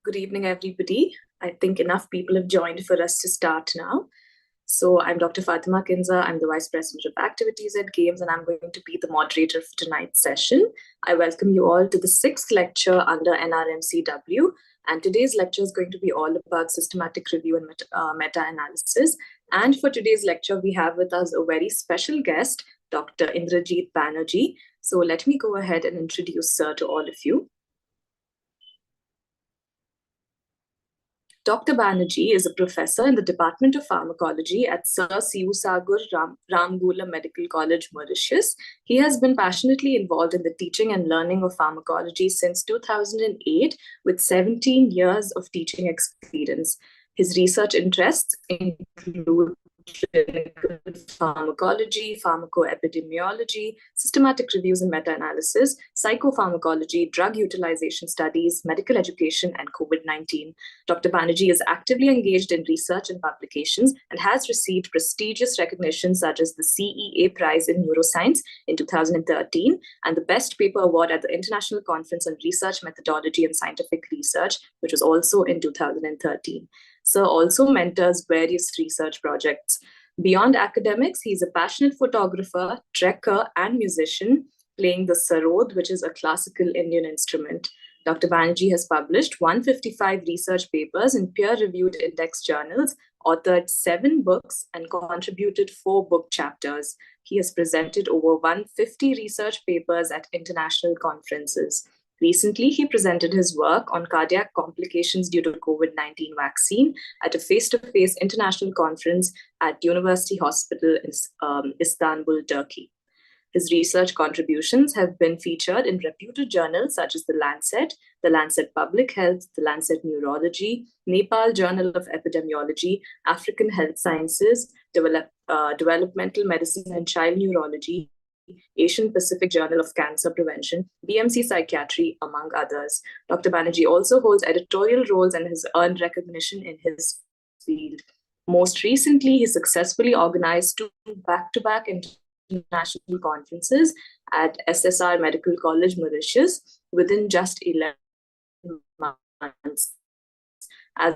Good evening, everybody. I think enough people have joined for us to start now. So I'm Dr. Fatima Kinza. I'm the Vice President of Activities at GAIMS, and I'm going to be the moderator for tonight's session. I welcome you all to the 6th lecture under NRMCW. And today's lecture is going to be all about systematic review and meta-analysis. And for today's lecture, we have with us a very special guest, Dr. Indrajit Banerjee. So let me go ahead and introduce her to all of you. Dr. Banerjee is a professor in the Department of Pharmacology at Sir Sivasagar Ramgoolam Medical College, Mauritius. He has been passionately involved in the teaching and learning of pharmacology since 2008, with 17 years of teaching experience. His research interests include clinical pharmacology, pharmacoepidemiology, systematic reviews and meta-analysis, psychopharmacology, drug utilization studies, medical education, and COVID-19. Dr. Banerjee is actively engaged in research and publications and has received prestigious recognition such as the CEA Prize in Neuroscience in 2013 and the Best Paper Award at the International Conference on Research Methodology and Scientific Research, which was also in 2013. Sir also mentors various research projects. Beyond academics, he's a passionate photographer, trekker, and musician, playing the sarod, which is a classical Indian instrument. Dr. Banerjee has published 155 research papers in peer-reviewed index journals, authored 7 books, and contributed 4 book chapters. He has presented over 150 research papers at international conferences. Recently, he presented his work on cardiac complications due to COVID-19 vaccine at a face-to-face international conference at University Hospital in Istanbul, Turkey. His research contributions have been featured in reputed journals such as The Lancet Public Health, The Lancet Neurology, Nepal Journal of Epidemiology, African Health Sciences, Developmental Medicine and Child Neurology, Asian Pacific Journal of Cancer Prevention, BMC Psychiatry, among others. Dr. Banerjee also holds editorial roles and has earned recognition in his field. Most recently, he successfully organized 2 back-to-back international conferences at SSR Medical College, Mauritius, within just 11 months. As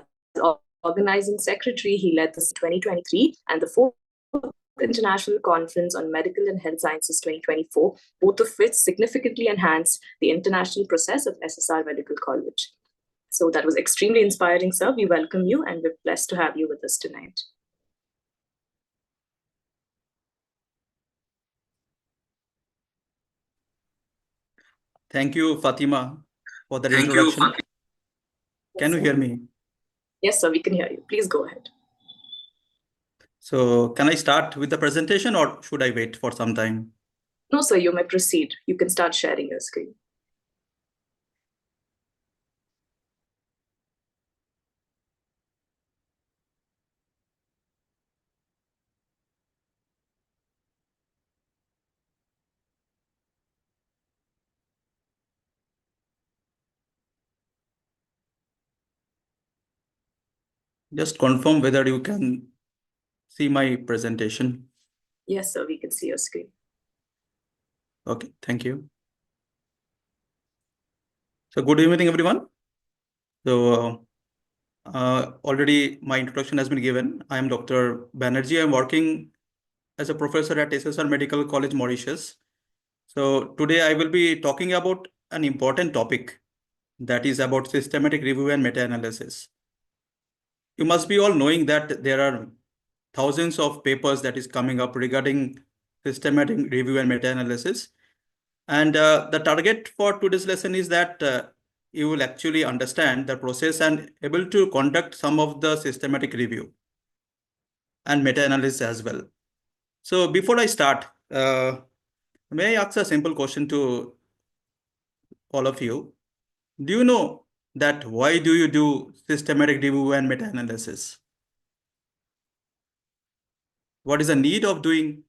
organizing secretary, he led the 2023 and the 4th International Conference on Medical and Health Sciences 2024, both of which significantly enhanced the international process of SSR Medical College. So that was extremely inspiring, sir. We welcome you and we're blessed to have you with us tonight. Thank you, Fatima, for that introduction. Can you hear me? Yes, sir, we can hear you. Please go ahead. So can I start with the presentation or should I wait for some time? No, sir, you may proceed. You can start sharing your screen. Just confirm whether you can see my presentation. Yes, sir, we can see your screen. Okay, thank you. So good evening, everyone. So already my introduction has been given. I am Dr. Banerjee. I'm working as a professor at SSR Medical College, Mauritius. So today I will be talking about an important topic, that is about systematic review and meta-analysis. You must be all knowing that there are thousands of papers that is coming up regarding systematic review and meta-analysis. And the target for today's lesson is that you will actually understand the process and able to conduct some of the systematic review and meta-analysis as well. So before I start, may I ask a simple question to all of you? Do you know that why do you do systematic review and meta-analysis? What is the need of doing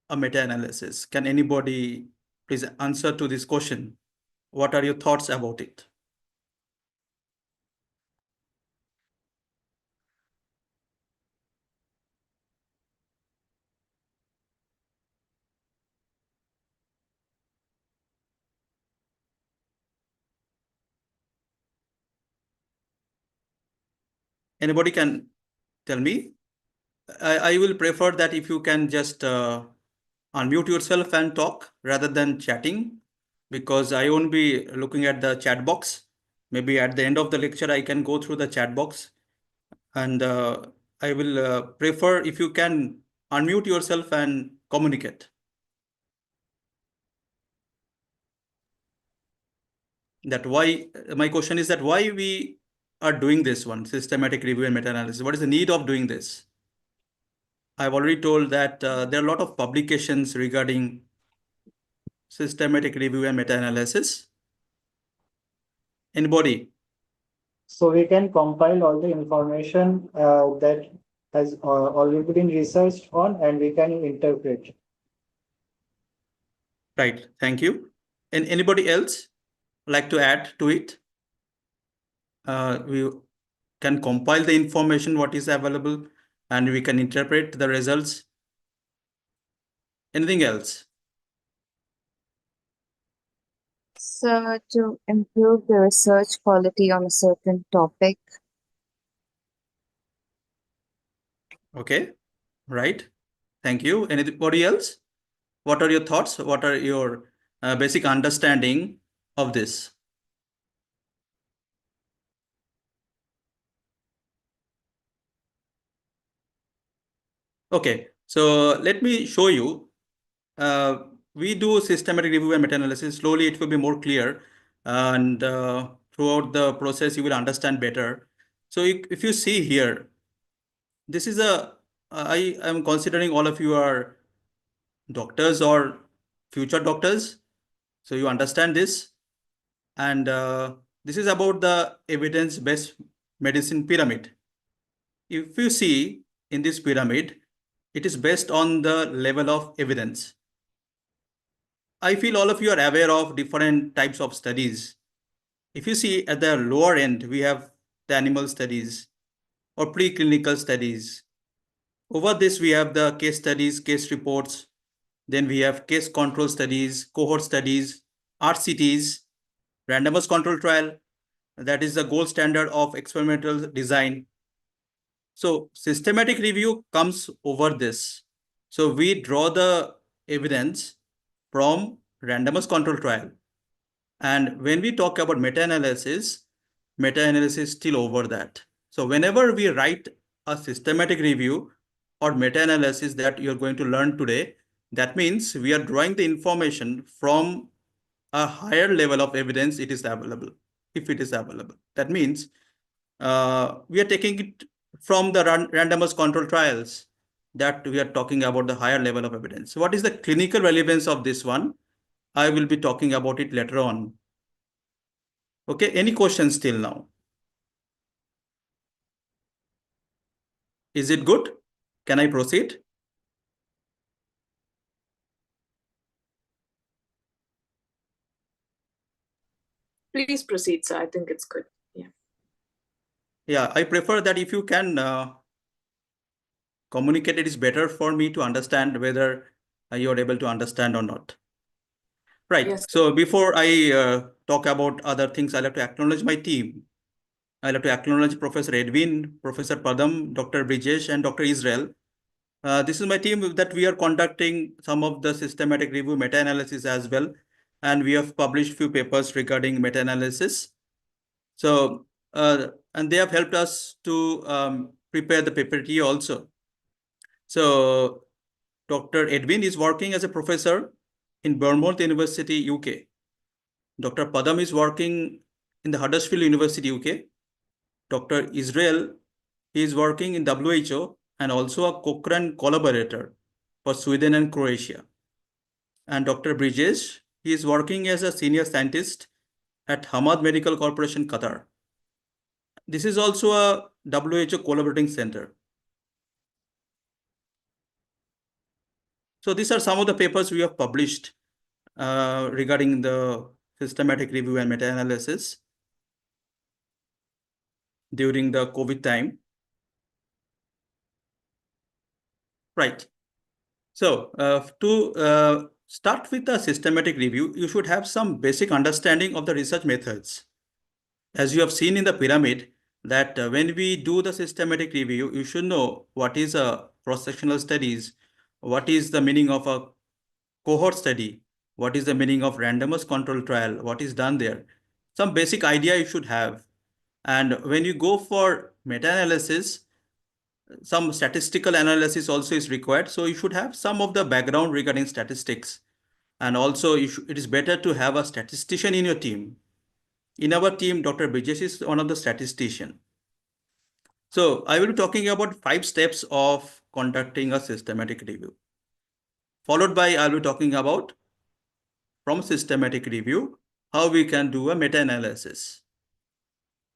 a meta-analysis? Can anybody please answer to this question? What are your thoughts about it? Anybody can tell me? I will prefer that if you can just unmute yourself and talk rather than chatting, because I won't be looking at the chat box. Maybe at the end of the lecture, I can go through the chat box, and I will prefer if you can unmute yourself and communicate. That why, my question is that why we are doing this one, systematic review and meta-analysis. What is the need of doing this? I've already told that there are a lot of publications regarding systematic review and meta-analysis. Anybody? So we can compile all the information that has already been researched on, and we can interpret. Right. Thank you. And anybody else like to add to it? We can compile the information what is available, and we can interpret the results. Anything else? So, to improve the research quality on a certain topic. Okay. Right. Thank you. Anybody else? What are your thoughts? What are your basic understanding of this? Okay, so let me show you. We do systematic review and meta-analysis. Slowly, it will be more clear, and throughout the process, you will understand better. So if you see here, this is I am considering all of you are doctors or future doctors. So you understand this. And this is about the evidence-based medicine pyramid. If you see in this pyramid, it is based on the level of evidence. I feel all of you are aware of different types of studies. If you see at the lower end, we have the animal studies or preclinical studies. Over this, we have the case studies, case reports. Then we have case control studies, cohort studies, RCTs, randomized control trial. That is the gold standard of experimental design. So systematic review comes over this. So we draw the evidence from randomized control trial. And when we talk about meta-analysis is still over that. So whenever we write a systematic review or meta-analysis that you're going to learn today, that means we are drawing the information from a higher level of evidence it is available, if it is available. That means we are taking it from the randomized control trials that we are talking about the higher level of evidence. What is the clinical relevance of this one? I will be talking about it later on. Okay, any questions till now? Is it good? Can I proceed? Please proceed, sir. I think it's good. Yeah. Yeah, I prefer that if you can communicate, it is better for me to understand whether you are able to understand or not. Right. Yes. So before I talk about other things, I'll have to acknowledge my team. I'll have to acknowledge Professor Edwin, Professor Padam, Dr. Brijesh, and Dr. Israel. This is my team that we are conducting some of the systematic review meta-analysis as well. And we have published few papers regarding meta-analysis. So, and they have helped us to prepare the PPT also. So, Dr. Edwin is working as a professor in Bournemouth University, UK. Dr. Padam is working in the Huddersfield University, UK. Dr. Israel, he is working in WHO and also a Cochrane collaborator for Sweden and Croatia. And Dr. Brijesh, he is working as a senior scientist at Hamad Medical Corporation, Qatar. This is also a WHO collaborating center. So these are some of the papers we have published regarding the systematic review and meta-analysis during the COVID time. Right. So to start with the systematic review, you should have some basic understanding of the research methods. As you have seen in the pyramid, that when we do the systematic review, you should know what is a cross-sectional studies, what is the meaning of a cohort study, what is the meaning of randomized control trial, what is done there. Some basic idea you should have. And when you go for meta-analysis, some statistical analysis also is required. So you should have some of the background regarding statistics. And also it is better to have a statistician in your team. In our team, Dr. Brijesh is one of the statistician. So I will be talking about 5 steps of conducting a systematic review. Followed by I will be talking about from systematic review, how we can do a meta-analysis.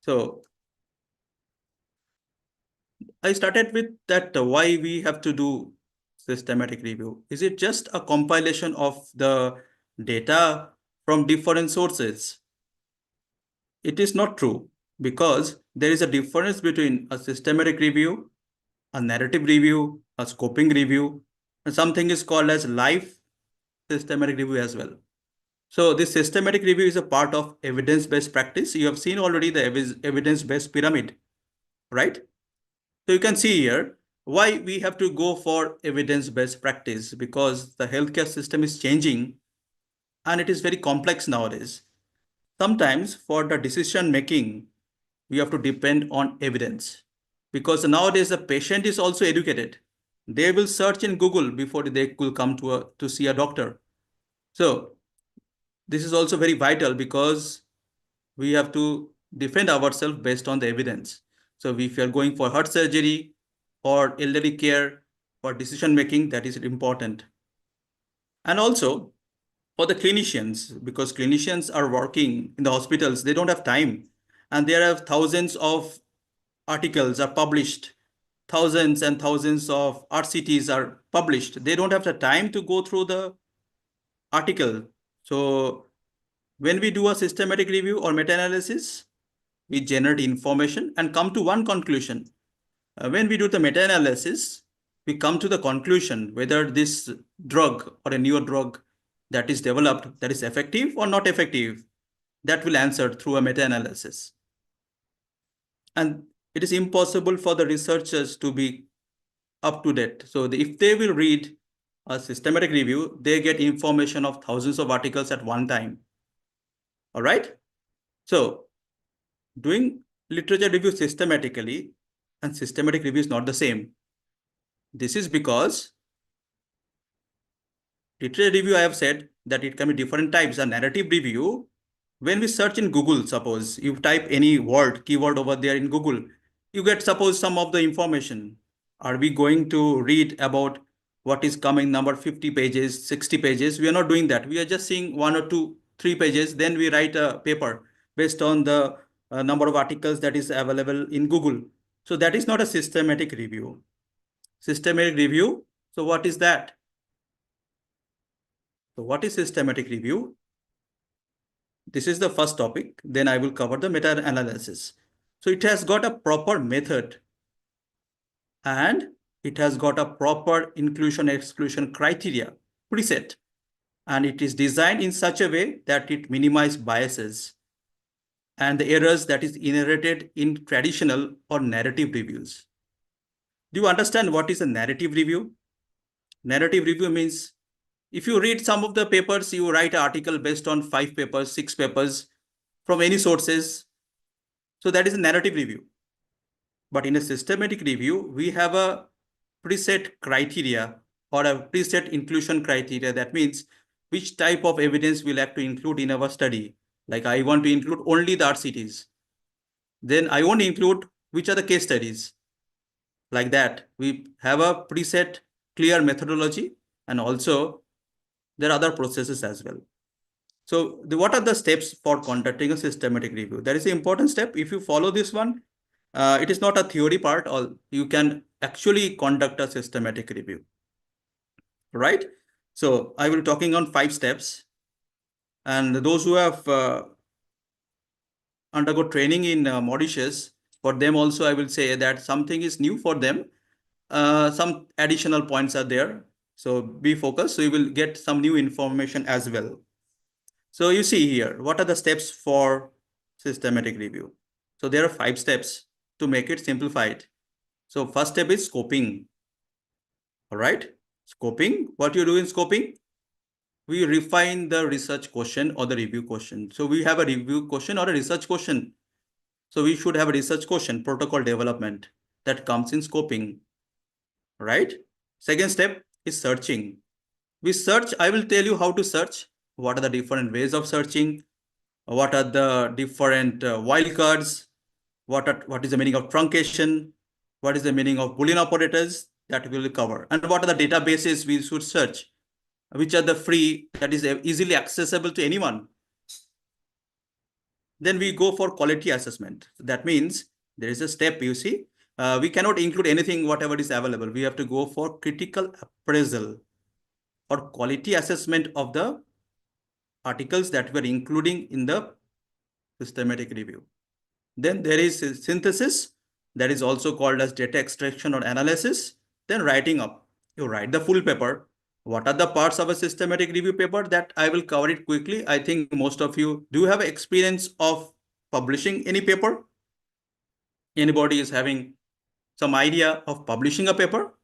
So I started with that why we have to do systematic review. Is it just a compilation of the data from different sources? It is not true, because there is a difference between a systematic review, a narrative review, a scoping review, and something is called as live systematic review as well. So this systematic review is a part of evidence-based practice. You have seen already the evidence-based pyramid, right? So you can see here why we have to go for evidence-based practice, because the healthcare system is changing and it is very complex nowadays. Sometimes for the decision making, we have to depend on evidence, because nowadays the patient is also educated. They will search in Google before they will come to see a doctor. So this is also very vital, because we have to defend ourselves based on the evidence. So if you are going for heart surgery or elderly care or decision making, that is important. And also for the clinicians, because clinicians are working in the hospitals, they don't have time. And there are thousands of articles are published, thousands and thousands of RCTs are published. They don't have the time to go through the article. So when we do a systematic review or meta-analysis, we generate information and come to one conclusion. When we do the meta-analysis, we come to the conclusion whether this drug or a newer drug that is developed, that is effective or not effective. That will answer through a meta-analysis. And it is impossible for the researchers to be up to date. So if they will read a systematic review, they get information of thousands of articles at one time. All right. So doing literature review systematically and systematic review is not the same. This is because literature review, I have said that it can be different types. A narrative review, when we search in Google, suppose you type any word, keyword over there in Google, you get suppose some of the information. Are we going to read about what is coming number 50 pages, 60 pages? We are not doing that. We are just seeing 1 or 2, 3 pages. Then we write a paper based on the number of articles that is available in Google. So that is not a systematic review. Systematic review. So what is that? So what is systematic review? This is the first topic. Then I will cover the meta-analysis. So it has got a proper method and it has got a proper inclusion-exclusion criteria preset. And it is designed in such a way that it minimizes biases and the errors that is inherited in traditional or narrative reviews. Do you understand what is a narrative review? Narrative review means if you read some of the papers, you write an article based on 5 papers, 6 papers from any sources. So that is a narrative review. But in a systematic review, we have a preset criteria or a preset inclusion criteria. That means which type of evidence we'll have to include in our study. Like I want to include only the RCTs. Then I won't include which are the case studies. Like that, we have a preset clear methodology, and also there are other processes as well. So what are the steps for conducting a systematic review? That is an important step. If you follow this one, it is not a theory part, or you can actually conduct a systematic review, right? So I will be talking on 5 steps, and those who have undergo training in Mauritius, for them also I will say that something is new for them. Some additional points are there. So be focused. So you will get some new information as well. So you see here, what are the steps for systematic review? So there are 5 steps. to make it simplified. So first step is scoping. All right. Scoping. What you do in scoping? We refine the research question or the review question. So we have a review question or a research question. So we should have a research question, protocol development, that comes in scoping. Right. Second step is searching. We search. I will tell you how to search. What are the different ways of searching? What are the different wildcards? What is the meaning of truncation? What is the meaning of Boolean operators? That we will cover. And what are the databases we should search? Which are the free, that is easily accessible to anyone? Then we go for quality assessment. That means there is a step, you see. We cannot include anything, whatever is available. We have to go for critical appraisal or quality assessment of the articles that we are including in the systematic review. Then there is synthesis, that is also called as data extraction or analysis. Then writing up. You write the full paper. What are the parts of a systematic review paper? That I will cover it quickly. I think most of you do have experience of publishing any paper. Anybody is having some idea of publishing a paper?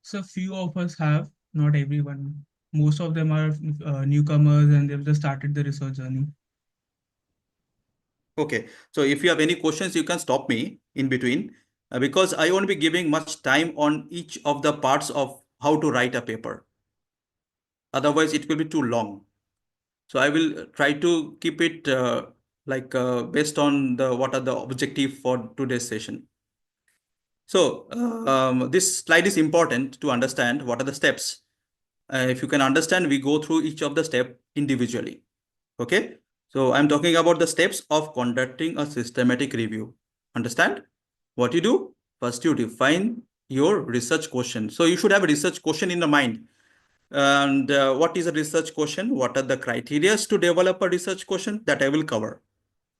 So few of us have, not everyone. Most of them are newcomers and they've just started the research journey. Okay, so if you have any questions, you can stop me in between because I won't be giving much time on each of the parts of how to write a paper. Otherwise, it will be too long. So I will try to keep it based on what are the objective for today's session. So this slide is important to understand what are the steps. If you can understand, we go through each of the step individually. Okay. So I'm talking about the steps of conducting a systematic review. Understand? What you do? First, you define your research question. So you should have a research question in the mind. And what is a research question? What are the criteria to develop a research question? That I will cover.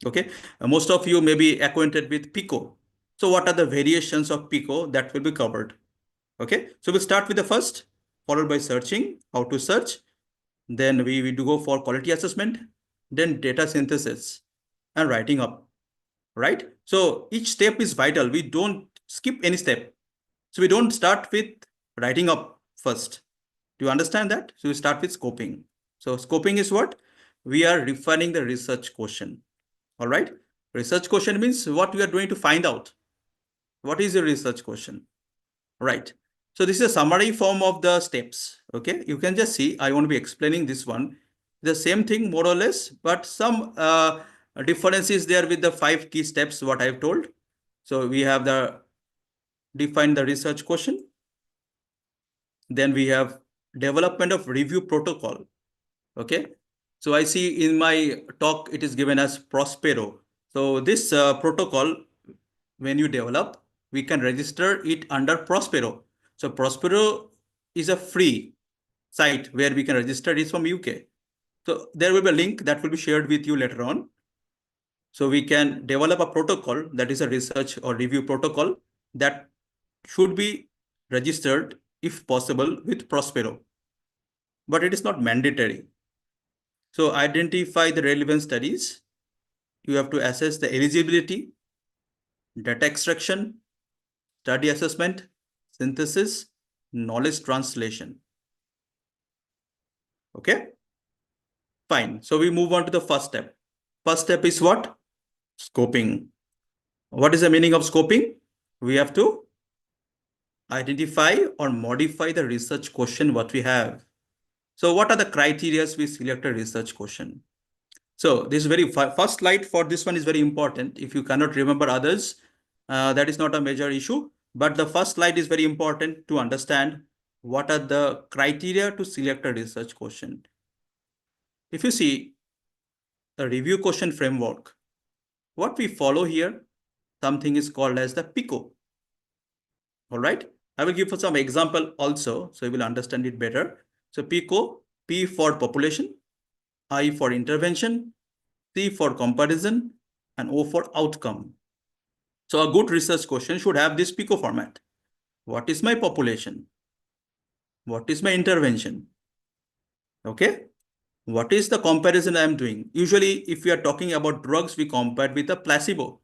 Okay. Most of you may be acquainted with PICO. So what are the variations of PICO? That will be covered. Okay. So we'll start with the first, followed by searching, how to search. Then we do go for quality assessment, then data synthesis and writing up, right? So each step is vital. We don't skip any step. So we don't start with writing up first. Do you understand that? So we start with scoping. So scoping is what? We are refining the research question. All right. Research question means what we are going to find out. What is the research question? Right. So this is a summary form of the steps. Okay. You can just see, I won't be explaining this one. The same thing more or less, but some difference is there with the 5 key steps, what I've told. So we have define the research question. Then we have development of review protocol. Okay. So I see in my talk, it is given as Prospero. So this protocol, when you develop, we can register it under Prospero. So Prospero is a free site where we can register. It's from UK. So there will be a link that will be shared with you later on. So we can develop a protocol that is a research or review protocol that should be registered if possible with Prospero, but it is not mandatory. So identify the relevant studies. You have to assess the eligibility, data extraction, study assessment, synthesis, knowledge translation. Okay, fine. So we move on to the first step. First step is what? Scoping. What is the meaning of scoping? We have to identify or modify the research question what we have. So what are the criteria we select a research question? So this very first slide for this one is very important. If you cannot remember others, that is not a major issue. But the first slide is very important to understand what are the criteria to select a research question. If you see the review question framework, what we follow here, something is called as the PICO. All right. I will give you some example also, so you will understand it better. So PICO, P for population, I for intervention, C for comparison, and O for outcome. So a good research question should have this PICO format. What is my population? What is my intervention? Okay. What is the comparison I am doing? Usually, if we are talking about drugs, we compare with a placebo.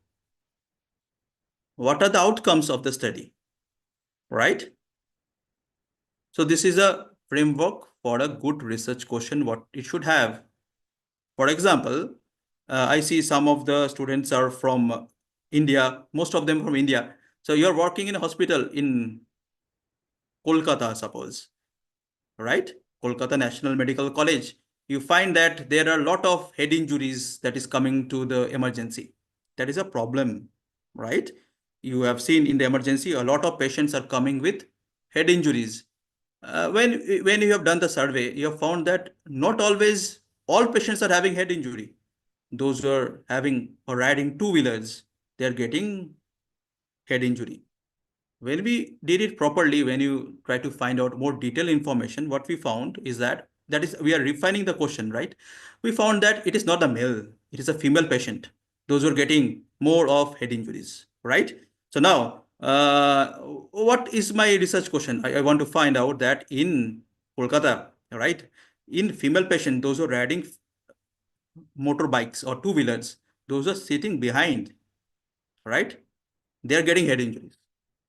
what are the outcomes of the study, right? So this is a framework for a good research question, what it should have. For example, I see some of the students are from India, most of them from India. So you're working in a hospital in Kolkata, suppose, right? Kolkata National Medical College. You find that there are a lot of head injuries that is coming to the emergency. That is a problem, right? You have seen in the emergency, a lot of patients are coming with head injuries. When you have done the survey, you have found that not always all patients are having head injury. Those who are having or riding two-wheelers, they are getting head injury. When we did it properly, when you try to find out more detailed information, what we found is that we are refining the question, right? We found that it is not a male, it is a female patient. Those who are getting more of head injuries, right? So now, what is my research question? I want to find out that in Kolkata, right? In female patient, those who are riding motorbikes or two-wheelers, those are sitting behind, right? They are getting head injuries,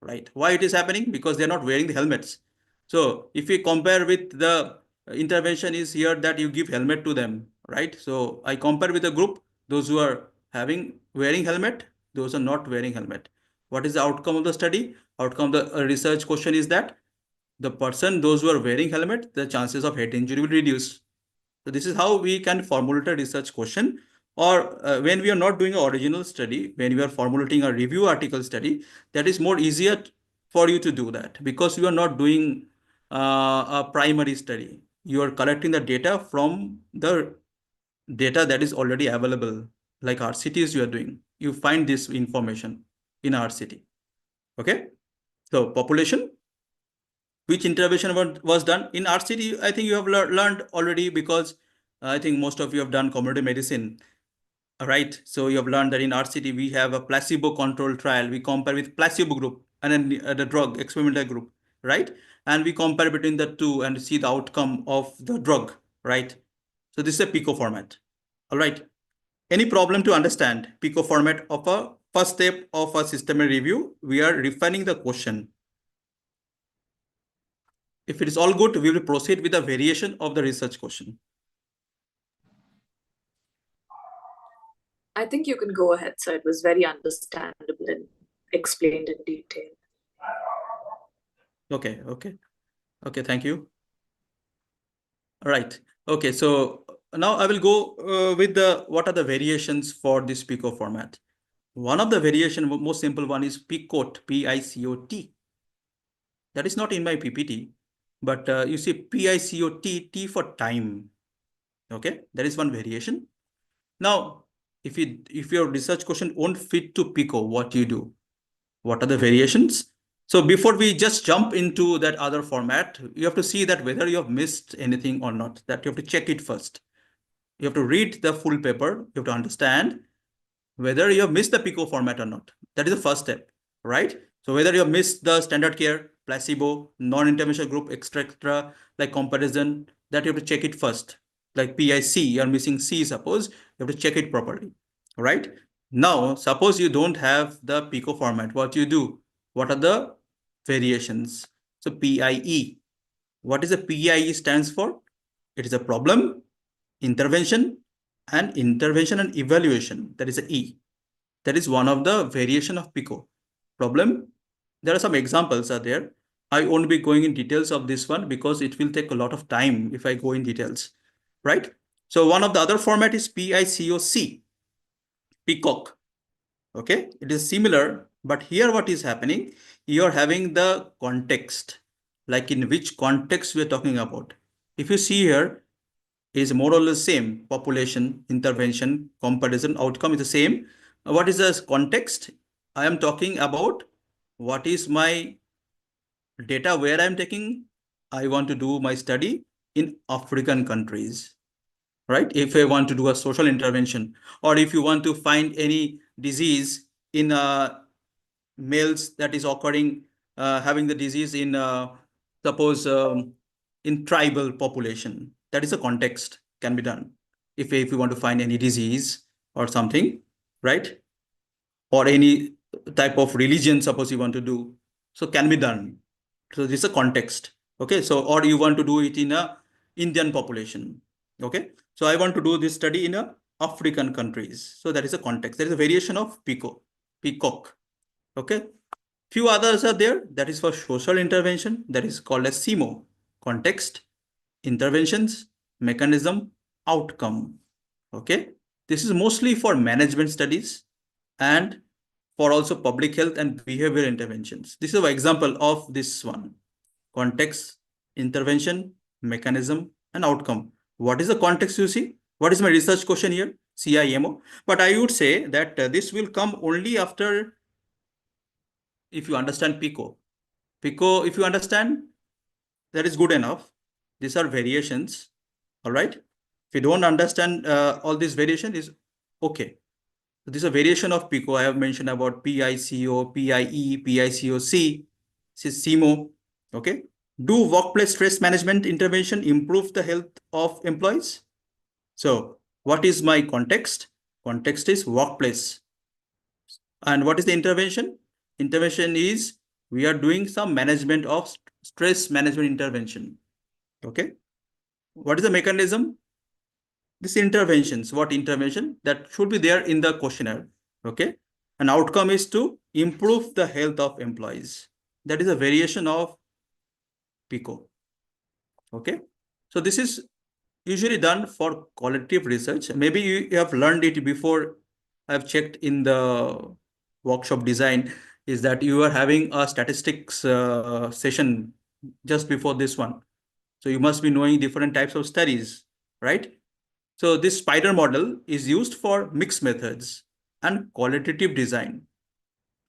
right? Why it is happening? Because they're not wearing the helmets. So if we compare with the intervention is here that you give helmet to them, right? So I compare with a group, those who are wearing helmet, those are not wearing helmet. What is the outcome of the study? Outcome of the research question is that those who are wearing helmet, the chances of head injury will reduce. So this is how we can formulate a research question. Or when we are not doing an original study, when we are formulating a review article study, that is more easier for you to do that because you are not doing a primary study. You are collecting the data from the data that is already available, like RCTs you are doing. You find this information in RCT. Okay. So population, which intervention was done in RCT, I think you have learned already because I think most of you have done community medicine, right? So you have learned that in RCT, we have a placebo control trial. We compare with placebo group and then the drug experimental group, right? And we compare between the two and see the outcome of the drug, right? So this is a PICO format. All right. Any problem to understand PICO format of a first step of a systematic review? We are refining the question. If it is all good, we will proceed with a variation of the research question. I think you can go ahead, sir. It was very understandable and explained in detail. Okay, thank you. All right. Okay, so now I will go with what are the variations for this PICO format. One of the variation, most simple one is PICOT, P-I-C-O-T. That is not in my PPT, but you see P-I-C-O-T, T for time. Okay, that is one variation. Now, if your research question won't fit to PICO, what do you do? What are the variations? So before we just jump into that other format, you have to see that whether you have missed anything or not, that you have to check it first. You have to read the full paper. You have to understand whether you have missed the PICO format or not. That is the first step, right? So whether you have missed the standard care, placebo, non-intervention group, etc., like comparison, that you have to check it first. Like PIC, you are missing C, suppose, you have to check it properly, right? Now, suppose you don't have the PICO format, what you do? What are the variations? So PIE, what is the PIE stands for? It is a problem, intervention, and evaluation. That is a E. That is one of the variation of PICO. Problem, there are some examples are there. I won't be going in details of this one because it will take a lot of time if I go in details, right? So one of the other format is PICOC, peacock. Okay, it is similar, but here what is happening? You are having the context, like in which context we are talking about. If you see here, is more or less same. Population, intervention, comparison, outcome is the same. What is the context? I am talking about what is my data where I am taking. I want to do my study in African countries, right? If I want to do a social intervention, or if you want to find any disease in males that is occurring, having the disease in, suppose, in tribal population, that is a context can be done. If you want to find any disease or something, right? Or any type of religion, suppose you want to do, so can be done. So this is a context. Okay, so or you want to do it in a Indian population. Okay, so I want to do this study in a African countries. So that is a context. There is a variation of peacock. Okay, few others are there. That is for social intervention. That is called as CIMO, context, interventions, mechanism, outcome. Okay, this is mostly for management studies and for also public health and behavior interventions. This is an example of this one: context, intervention, mechanism, and outcome. What is the context you see? What is my research question here? CIMO. But I would say that this will come only after, if you understand PICO. PICO, if you understand, that is good enough. These are variations. All right. If you don't understand all this variation is okay. So this is a variation of PICO. I have mentioned about PICO, PIE, PICOC, this is CIMO. Okay. Do workplace stress management intervention improve the health of employees? So what is my context? Context is workplace. And what is the intervention? Intervention is we are doing some management of stress management intervention. Okay. What is the mechanism? This interventions, what intervention? That should be there in the questionnaire. Okay. An outcome is to improve the health of employees. That is a variation of PICO. Okay. So this is usually done for qualitative research. Maybe you have learned it before. I've checked in the workshop design is that you are having a statistics session just before this one. So you must be knowing different types of studies, right? So this spider model is used for mixed methods and qualitative design.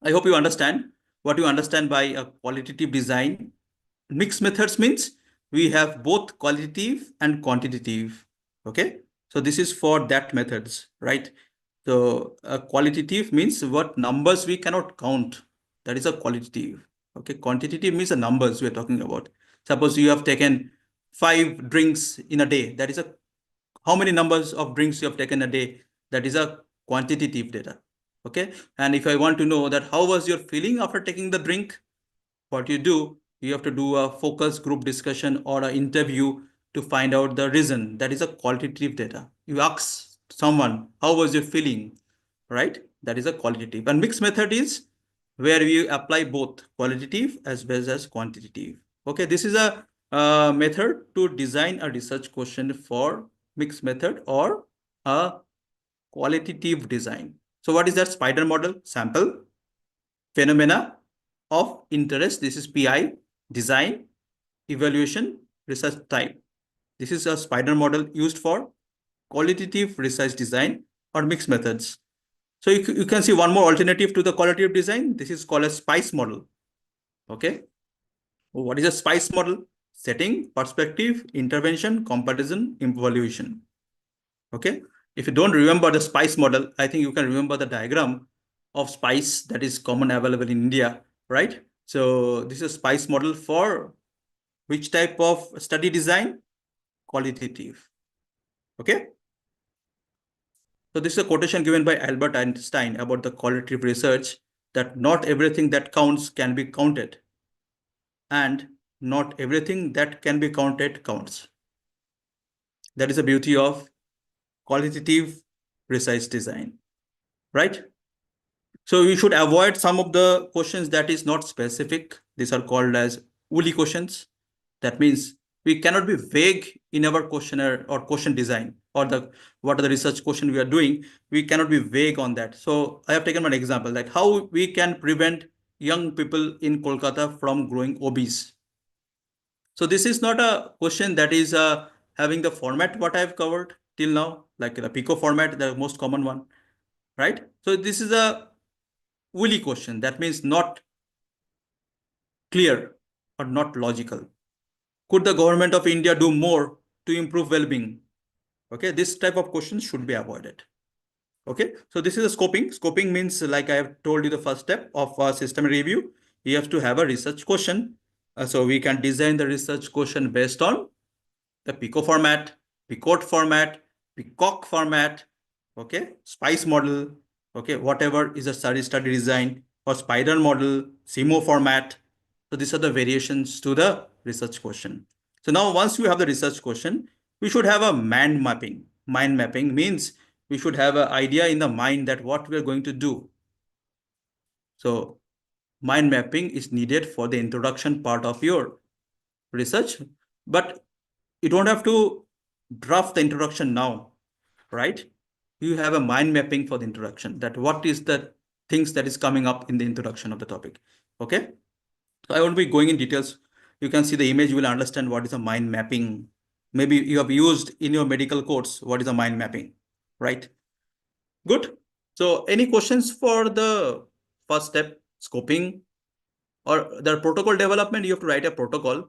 I hope you understand what you understand by a qualitative design. Mixed methods means we have both qualitative and quantitative. Okay. So this is for that methods, right? So qualitative means what numbers we cannot count. That is a qualitative. Okay. Quantitative means the numbers we are talking about. Suppose you have taken 5 drinks in a day. That is a how many numbers of drinks you have taken a day. That is a quantitative data. Okay. And if I want to know that how was your feeling after taking the drink, what you do, you have to do a focus group discussion or an interview to find out the reason. That is a qualitative data. You ask someone, how was your feeling, right? That is a qualitative. And mixed method is where we apply both qualitative as well as quantitative. Okay, this is a method to design a research question for mixed method or a qualitative design. So what is that spider model? Sample, phenomena of interest. This is PI, design, evaluation, research type. This is a spider model used for qualitative research design or mixed methods. So you can see one more alternative to the qualitative design. This is called a SPICE model. Okay. What is a SPICE model? Setting, perspective, intervention, comparison, evaluation. Okay. If you don't remember the SPICE model, I think you can remember the diagram of SPICE that is common available in India, right? So this is a SPICE model for which type of study design? Qualitative. Okay. So this is a quotation given by Albert Einstein about the qualitative research, that not everything that counts can be counted, and not everything that can be counted counts. That is the beauty of qualitative research design, right? So you should avoid some of the questions that is not specific. These are called as woolly questions. That means we cannot be vague in our questionnaire or question design or what are the research question we are doing. We cannot be vague on that. So I have taken an example that how we can prevent young people in Kolkata from growing obese. So this is not a question that is having the format what I've covered till now, like the PICO format, the most common one, right? So this is a woolly question. That means not clear or not logical. Could the government of India do more to improve well-being? Okay, this type of questions should be avoided. Okay, so this is a scoping. Scoping means, like I have told you, the first step of a system review, you have to have a research question. So we can design the research question based on the PICO format, PICOT format, PICOC format, okay, SPICE model, okay, whatever is a study design, or spiral model, CMO format. So these are the variations to the research question. So now once you have the research question, we should have a mind mapping. Mind mapping means we should have an idea in the mind that what we are going to do. So mind mapping is needed for the introduction part of your research, but you don't have to draft the introduction now, right? You have a mind mapping for the introduction, that what is the things that is coming up in the introduction of the topic. Okay, so I won't be going in details. You can see the image, you will understand what is a mind mapping. Maybe you have used in your medical course what is a mind mapping, right? Good. So any questions for the first step, scoping, or the protocol development? You have to write a protocol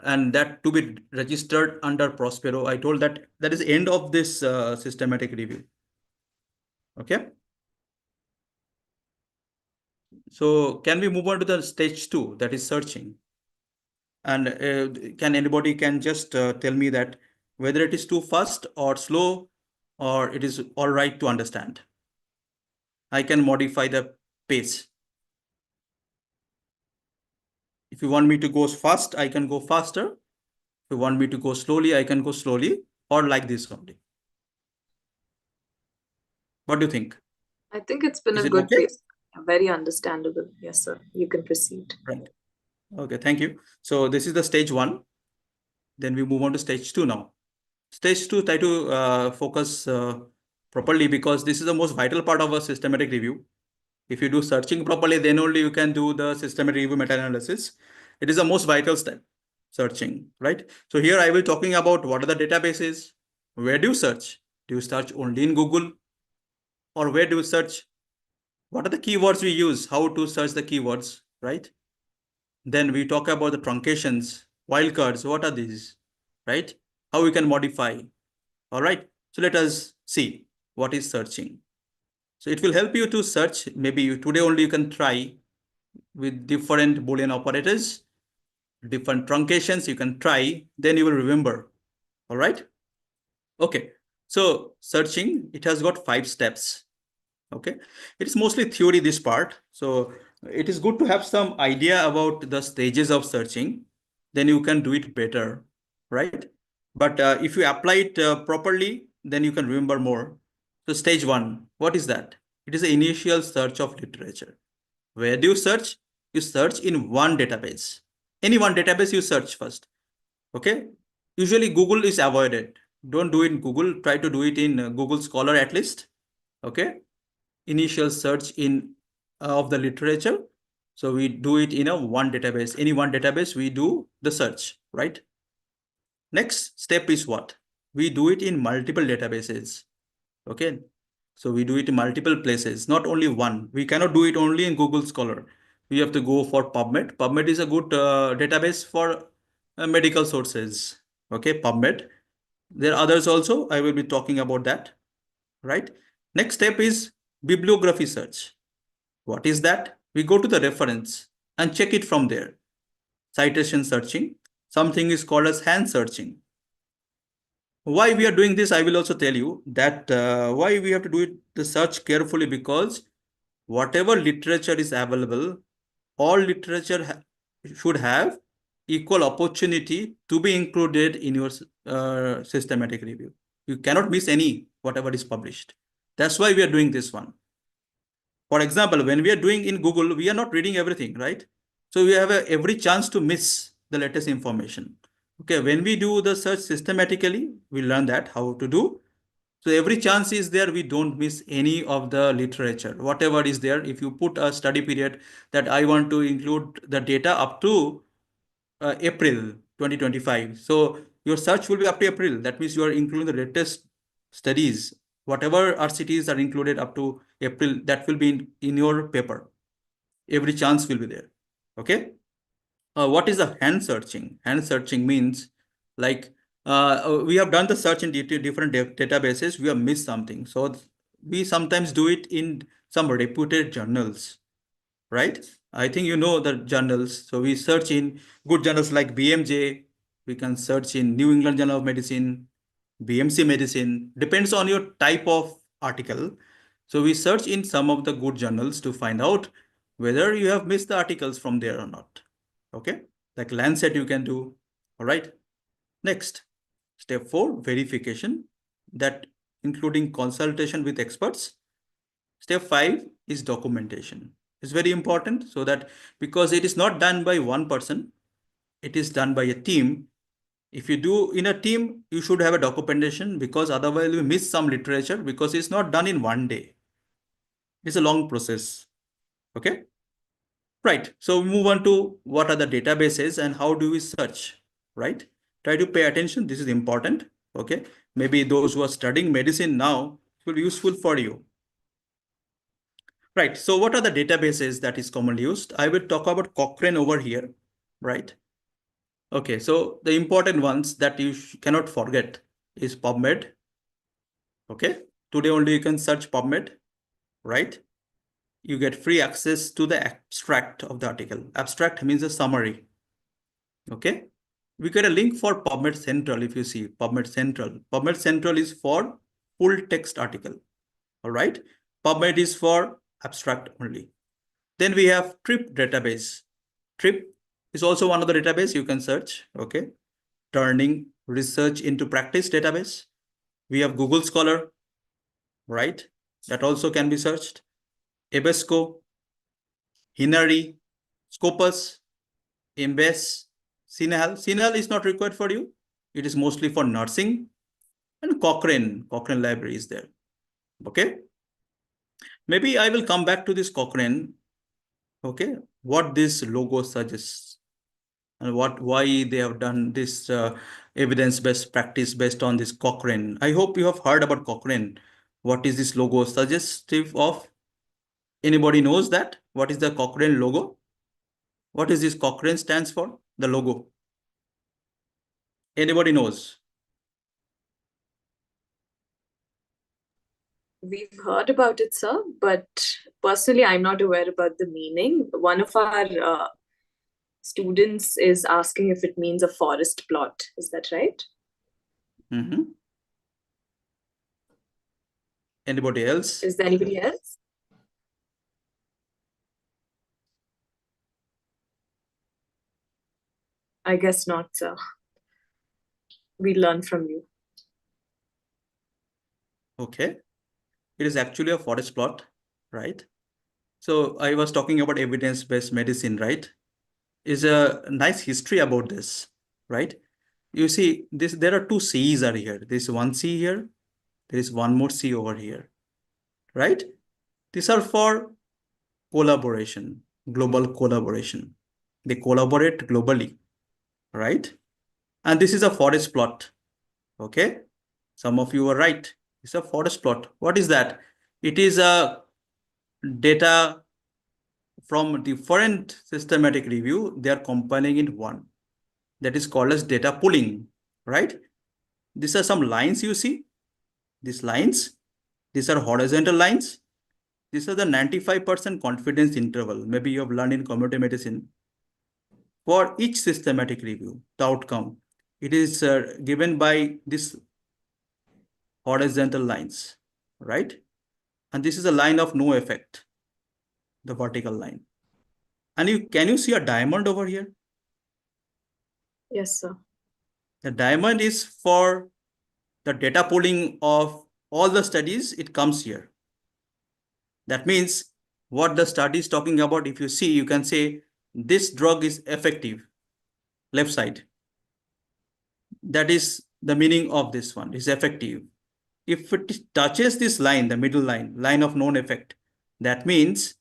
and that to be registered under Prospero. I told that that is the end of this systematic review. Okay. So can we move on to the stage 2, that is searching? And can anybody just tell me that whether it is too fast or slow, or it is all right to understand? I can modify the pace. If you want me to go fast, I can go faster. If you want me to go slowly, I can go slowly, or like this only. What do you think? I think it's been Is a it good okay? pace. Very understandable. Yes, sir. You can proceed. Right. Okay, thank you. So this is the stage 1. Then we move on to stage 2 now. Stage 2, try to focus properly, because this is the most vital part of a systematic review. If you do searching properly, then only you can do the systematic review meta-analysis. It is the most vital step, searching, right? So here I will talking about what are the databases, where do you search? Do you search only in Google, or where do you search? What are the keywords we use? How to search the keywords, right? Then we talk about the truncations, wildcards. What are these, right? How we can modify. All right. So let us see what is searching. So it will help you to search. Maybe today only you can try with different Boolean operators, different truncations you can try, then you will remember. All right. Okay. So searching, it has got 5 steps. Okay. It's mostly theory, this part. So it is good to have some idea about the stages of searching. Then you can do it better, right? But if you apply it properly, then you can remember more. So stage 1, what is that? It is the initial search of literature. Where do you search? You search in one database. Any one database you search first. Okay. Usually Google is avoided. Don't do it in Google. Try to do it in Google Scholar at least. Okay. Initial search in of the literature. So we do it in a one database. Any one database we do the search, right? Next step is what? We do it in multiple databases. Okay. So we do it in multiple places, not only one. We cannot do it only in Google Scholar. We have to go for PubMed. PubMed is a good database for medical sources. Okay, PubMed. There are others also. I will be talking about that, right? Next step is bibliography search. What is that? We go to the reference and check it from there. Citation searching. Something is called as hand searching. Why we are doing this, I will also tell you that why we have to do it, the search carefully, because whatever literature is available, all literature should have equal opportunity to be included in your systematic review. You cannot miss any, whatever is published. That's why we are doing this one. For example, when we are doing in Google, we are not reading everything, right? So we have every chance to miss the latest information. Okay, when we do the search systematically, we learn that how to do. So every chance is there, we don't miss any of the literature, whatever is there. If you put a study period that I want to include the data up to April 2025. So your search will be up to April. That means you are including the latest studies. Whatever RCTs are included up to April, that will be in your paper. Every chance will be there. Okay. What is the hand searching? Hand searching means like we have done the search in different databases. We have missed something. So we sometimes do it in some reputed journals, right? I think you know the journals. So we search in good journals like BMJ. We can search in New England Journal of Medicine, BMC Medicine. Depends on your type of article. So we search in some of the good journals to find out whether you have missed the articles from there or not. Okay, like Lancet you can do. All right. Next, step 4, verification, that including consultation with experts. Step 5 is documentation. It's very important, so that because it is not done by one person, it is done by a team. If you do in a team, you should have a documentation, because otherwise you miss some literature, because it's not done in one day. It's a long process. Okay. Right. So we move on to what are the databases and how do we search, right? Try to pay attention. This is important. Okay. Maybe those who are studying medicine now, it will be useful for you. Right. So what are the databases that is commonly used? I will talk about Cochrane over here, right? Okay. So the important ones that you cannot forget is PubMed. Okay. Today only you can search PubMed, right? You get free access to the abstract of the article. Abstract means a summary. Okay. We get a link for PubMed Central. If you see PubMed Central, PubMed Central is for full text article. All right. PubMed is for abstract only. Then we have TRIP database. TRIP is also one of the database you can search. Okay. Turning research into practice database. We have Google Scholar, right? That also can be searched. Ebesco, Hinari, Scopus, Embase, Sinal. Sinal is not required for you. It is mostly for nursing. And Cochrane library is there. Okay. Maybe I will come back to this Cochrane. Okay. What this logo suggests and why they have done this evidence-based practice based on this Cochrane. I hope you have heard about Cochrane. What is this logo suggestive of? Anybody knows that? What is the Cochrane logo? What is this Cochrane stands for? The logo. Anybody knows? We've heard about it, sir, but personally, I'm not aware about the meaning. One of our students is asking if it means a forest plot. Is that right? Mm-hmm. Anybody else? Is there anybody else? I guess not, sir. We learn from you. Okay. It is actually a forest plot, right? So I was talking about evidence-based medicine, right? Is a nice history about this, right? You see, there are two C's are here. There is one C here. There is one more C over here, right? These are for collaboration, global collaboration. They collaborate globally, right? And this is a forest plot, okay? Some of you are right. It's a forest plot. What is that? It is a data from different systematic review. They are compiling in one. That is called as data pooling, right? These are some lines you see. These lines, these are horizontal lines. These are the 95% confidence interval. Maybe you have learned in community medicine. For each systematic review, the outcome, it is given by this horizontal lines, right? And this is a line of no effect, the vertical line. And can you see a diamond over here? Yes, sir. The diamond is for the data pooling of all the studies. It comes here. That means what the study is talking about. If you see, you can say this drug is effective, left side. That is the meaning of this one, is effective. If it touches this line, the middle line, line of known effect, that means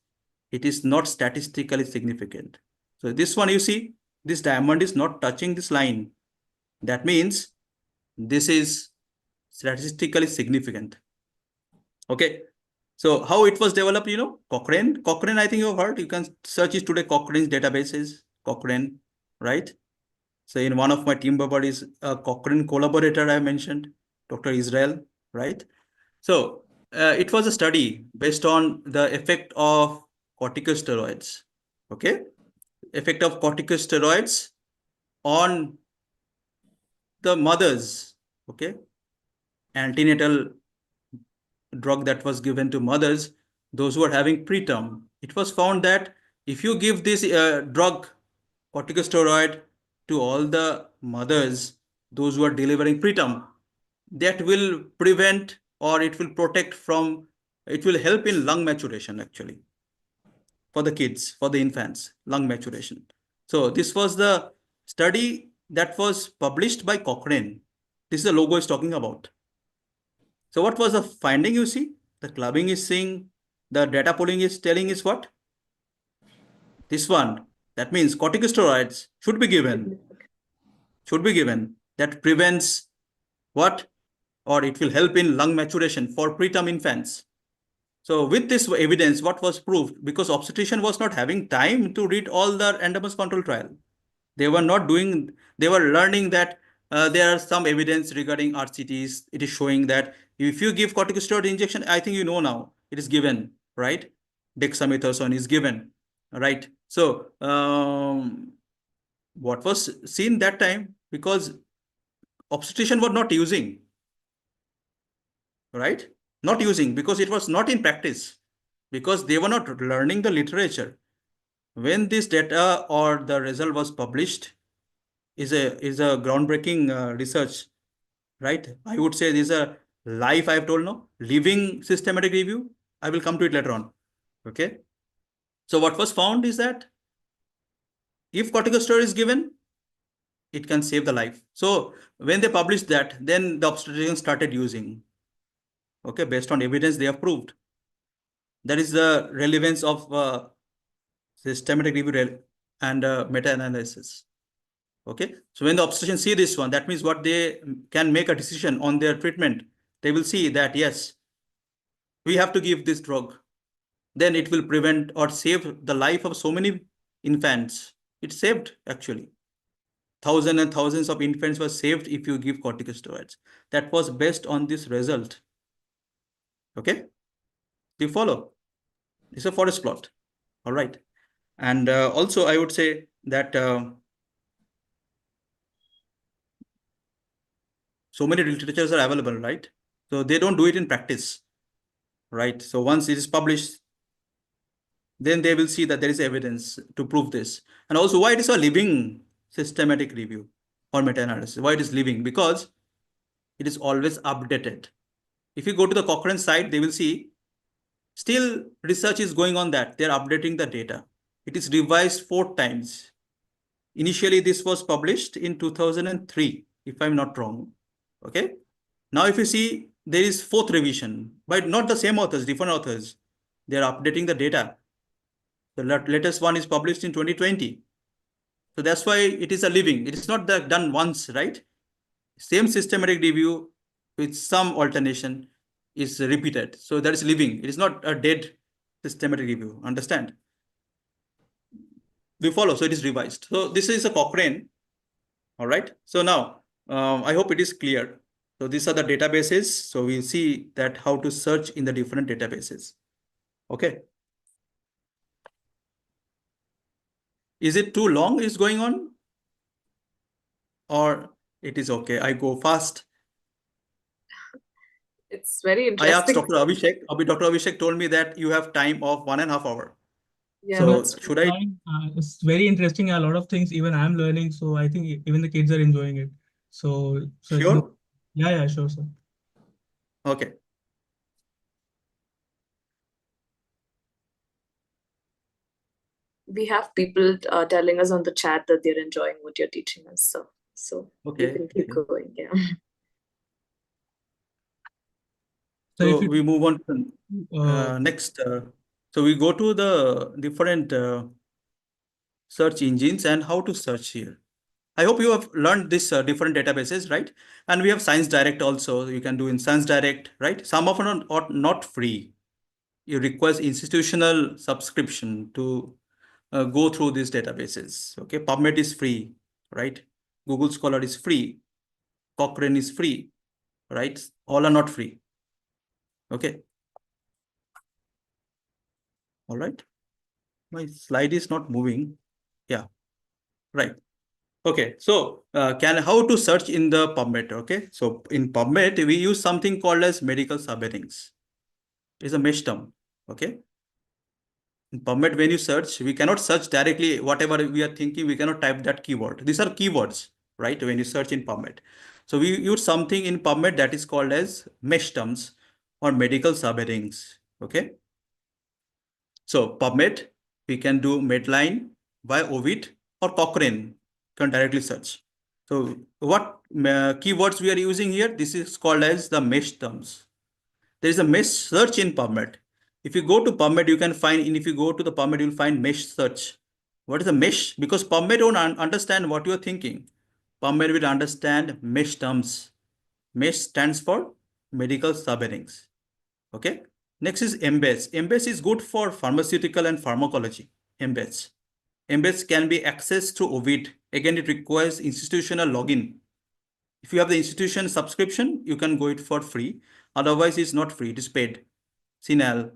it is not statistically significant. So this one, you see, this diamond is not touching this line. That means this is statistically significant. Okay. So how it was developed, you know, Cochrane, I think you've heard. You can search it today, Cochrane's databases, Cochrane, right? So in one of my team members, a Cochrane collaborator I mentioned, Dr. Israel, right? So it was a study based on the effect of corticosteroids, okay? Effect of corticosteroids on the mothers, okay? Antenatal drug that was given to mothers, those who are having preterm. It was found that if you give this drug, corticosteroid, to all the mothers, those who are delivering preterm, that will prevent, or it will protect from, it will help in lung maturation actually, for the kids, for the infants, lung maturation. So this was the study that was published by Cochrane. This is the logo is talking about. So what was the finding you see? The clubbing is saying, the data pooling is telling is what? This one. That means corticosteroids should be given. Should be given. That prevents what? Or it will help in lung maturation for preterm infants. So with this evidence, what was proved? Because obstetrician was not having time to read all the randomized control trial. They were not doing, they were learning that there are some evidence regarding RCTs. It is showing that if you give corticosteroid injection, I think you know now, it is given, right? Dexamethasone is given, right? So what was seen that time, because obstetrician were not using, right? Not using because it was not in practice, because they were not learning the literature. When this data or the result was published, is a groundbreaking research, right? I would say this is a live, I've told no, living systematic review. I will come to it later on. Okay. So what was found is that if corticosteroid is given, it can save the life. So when they published that, then the obstetricians started using. Okay, based on evidence they have proved. That is the relevance of systematic review and meta-analysis. Okay, so when the obstetrician see this one, that means what they can make a decision on their treatment. They will see that yes, we have to give this drug. Then it will prevent or save the life of so many infants. It saved actually. Thousands and thousands of infants were saved if you give corticosteroids. That was based on this result. Okay, do you follow? It's a forest plot. All right. And also I would say that so many literatures are available, right? So they don't do it in practice, right? So once it is published, then they will see that there is evidence to prove this. And also why it is a living systematic review or meta-analysis. Why it is living? Because it is always updated. If you go to the Cochrane site, they will see still research is going on that. They're updating the data. It is revised 4 times. Initially, this was published in 2003, if I'm not wrong. Okay. Now, if you see, there is 4th revision, but not the same authors, different authors. They're updating the data. The latest one is published in 2020. So that's why it is a living. It is not done once, right? Same systematic review with some alternation is repeated. So that is living. It is not a dead systematic review. Understand? We follow. So it is revised. So this is a Cochrane. All right. So now I hope it is clear. So these are the databases. So we'll see that how to search in the different databases. Okay. Is it too long is going on? Or it is okay? I go fast. It's very I asked interesting. Dr. Abhishek. Dr. Abhishek told me that you have time of 1.5 hours. Yeah, So that's should I? It's very interesting. A lot of things even I'm learning. So I think even the kids are enjoying it. So Sure. yeah, sure, sir. Okay. we have people telling us on the chat that they're enjoying what you're teaching us. So Okay. you can keep going. Yeah. So if So we move on to next. So we go to the different search engines and how to search here. I hope you have learned this different databases, right? And we have Science Direct also. You can do in Science Direct, right? Some of them are not free. You require institutional subscription to go through these databases. Okay, PubMed is free, right? Google Scholar is free. Cochrane is free, right? All are not free. Okay. All right. My slide is not moving. Yeah, right. Okay, so how to search in the PubMed? Okay, so in PubMed we use something called as medical subheadings. It's a mesh term. Okay, In PubMed, when you search, we cannot search directly whatever we are thinking, we cannot type that keyword. These are keywords, right? When you search in PubMed. So we use something in PubMed that is called as mesh terms or medical subheadings. Okay. So PubMed, we can do Medline, by Ovid or Cochrane, can directly search. So what keywords we are using here? This is called as the mesh terms. There is a mesh search in PubMed. If you go to PubMed, you can find, and if you go to the PubMed, you'll find mesh search. What is a mesh? Because PubMed won't understand what you're thinking. PubMed will understand mesh terms. Mesh stands for medical subheadings. Okay. Next is Embeds. Embeds is good for pharmaceutical and pharmacology. Embeds. Embeds can be accessed through Ovid. Again, it requires institutional login. If you have the institution subscription, you can go it for free. Otherwise, it's not free, it is paid. CNAL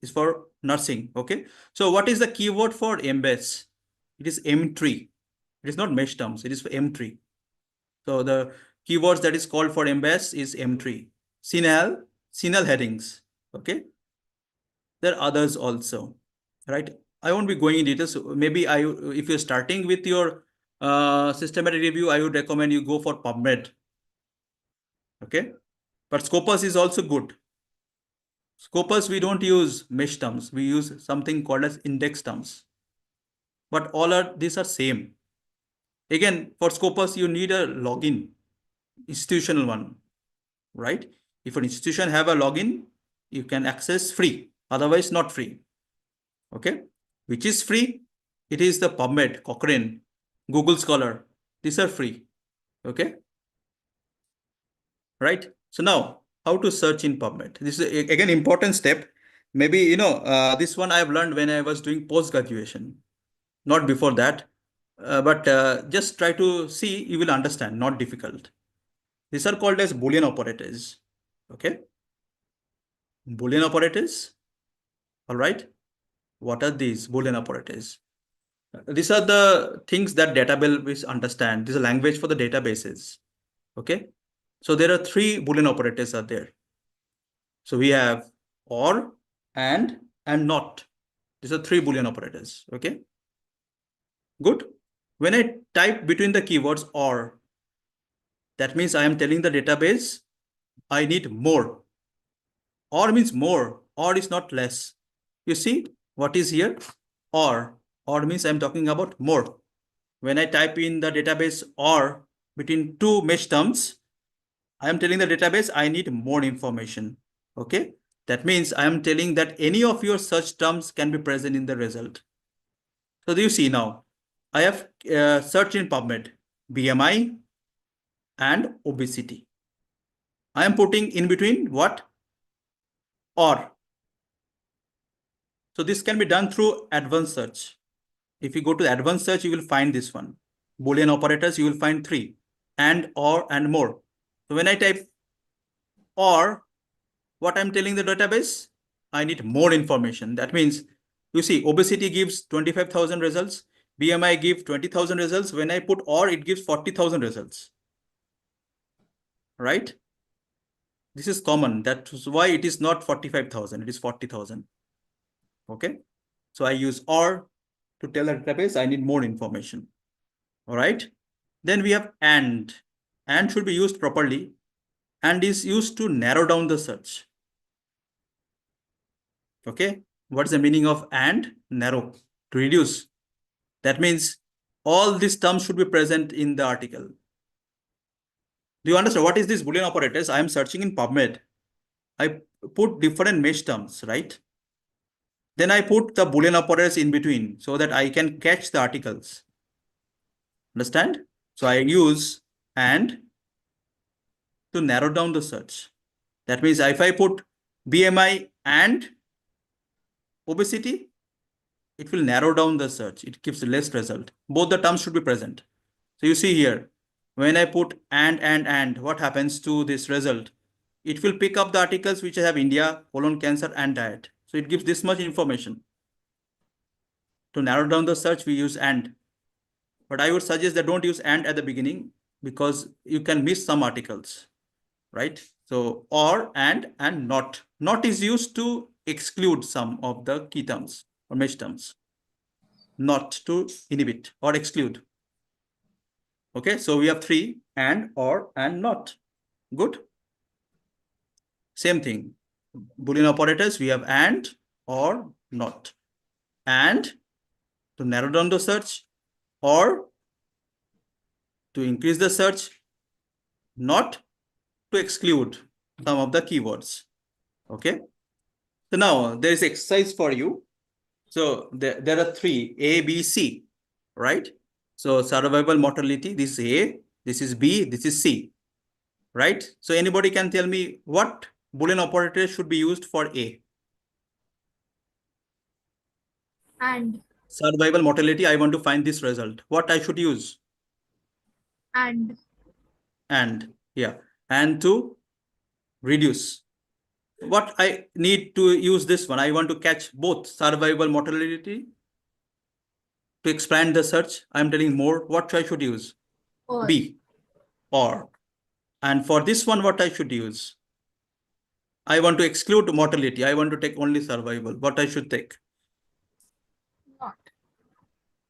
is for nursing. Okay. So what is the keyword for embeds? It is M3. It is not mesh terms, it is for M3. So the keywords that is called for embeds is M3. CNAL headings. Okay. There are others also, right? I won't be going in details. So maybe if you're starting with your systematic review, I would recommend you go for PubMed. Okay. But Scopus is also good. Scopus, we don't use mesh terms. We use something called as index terms. But these are same. Again, for Scopus, you need a login, institutional one, right? If an institution have a login, you can access free. Otherwise, not free. Okay. Which is free? It is the PubMed, Cochrane, Google Scholar. These are free. Okay. Right. So now, how to search in PubMed? This is again important step. Maybe this one I've learned when I was doing post-graduation, not before that. But just try to see, you will understand, not difficult. These are called as Boolean operators. Okay. Boolean operators. All right. What are these Boolean operators? These are the things that database understand. This is a language for the databases. Okay. So there are 3 Boolean operators are there. So we have or, and not. These are 3 Boolean operators. Okay. Good. When I type between the keywords or, that means I am telling the database I need more. Or means more. Or is not less. You see what is here? Or means I'm talking about more. When I type in the database or between 2 mesh terms, I am telling the database I need more information. Okay. That means I am telling that any of your search terms can be present in the result. So do you see now? I have searched in PubMed, BMI and obesity. I am putting in between what? Or. So this can be done through advanced search. If you go to advanced search, you will find this one. Boolean operators, you will find 3. And, or, and more. So when I type or, what I'm telling the database, I need more information. That means, you see, obesity gives 25,000 results. BMI gives 20,000 results. When I put or, it gives 40,000 results. Right? This is common. That's why it is not 45,000. It is 40,000. Okay. So I use or to tell the database I need more information. All right. Then we have and. And should be used properly. And is used to narrow down the search. Okay. What's the meaning of and? Narrow. To reduce. That means all these terms should be present in the article. Do you understand what is this Boolean operators? I am searching in PubMed. I put different mesh terms, right? Then I put the Boolean operators in between so that I can catch the articles. Understand? So I use and to narrow down the search. That means if I put BMI and obesity, it will narrow down the search. It gives less result. Both the terms should be present. So you see here, when I put and, what happens to this result? It will pick up the articles which have India, colon cancer, and diet. So it gives this much information. To narrow down the search, we use and. But I would suggest that don't use and at the beginning because you can miss some articles, right? So or and not. Not is used to exclude some of the key terms. or mesh terms. Not to inhibit or exclude. Okay, so we have 3, and, or, and not. Good. Same thing. Boolean operators, we have and, or, not. And to narrow down the search, or to increase the search, not to exclude some of the keywords. Okay. So now there is exercise for you. So there are 3, A, B, C, right? So survival mortality, this is A, this is B, this is C, right? So anybody can tell me what Boolean operator should be used for A? And. Survival mortality, I want to find this result. What I should use? And. And, yeah. And to reduce. What I need to use this one? I want to catch both survival mortality. To expand the search, I'm telling more. What I should use? Or. B, or. And for this one, what I should use? I want to exclude mortality. I want to take only survival. What I should take? Not.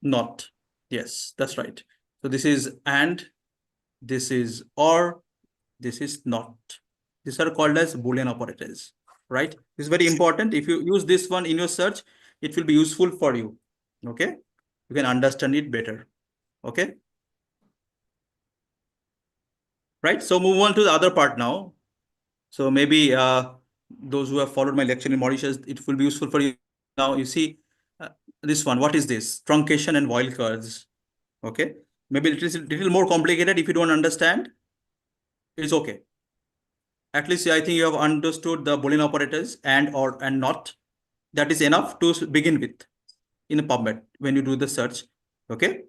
Not. Yes, that's right. So this is and, this is or, this is not. These are called as Boolean operators, right? This is very important. If you use this one in your search, it will be useful for you. Okay, you can understand it better. Okay, right? So move on to the other part now. So maybe those who have followed my lecture in Mauritius, it will be useful for you. Now you see this one. What is this? Truncation and wildcards. Okay, maybe it is a little more complicated. If you don't understand, it's okay. At least I think you have understood the Boolean operators and, or, and not. That is enough to begin with in a PubMed when you do the search. Okay.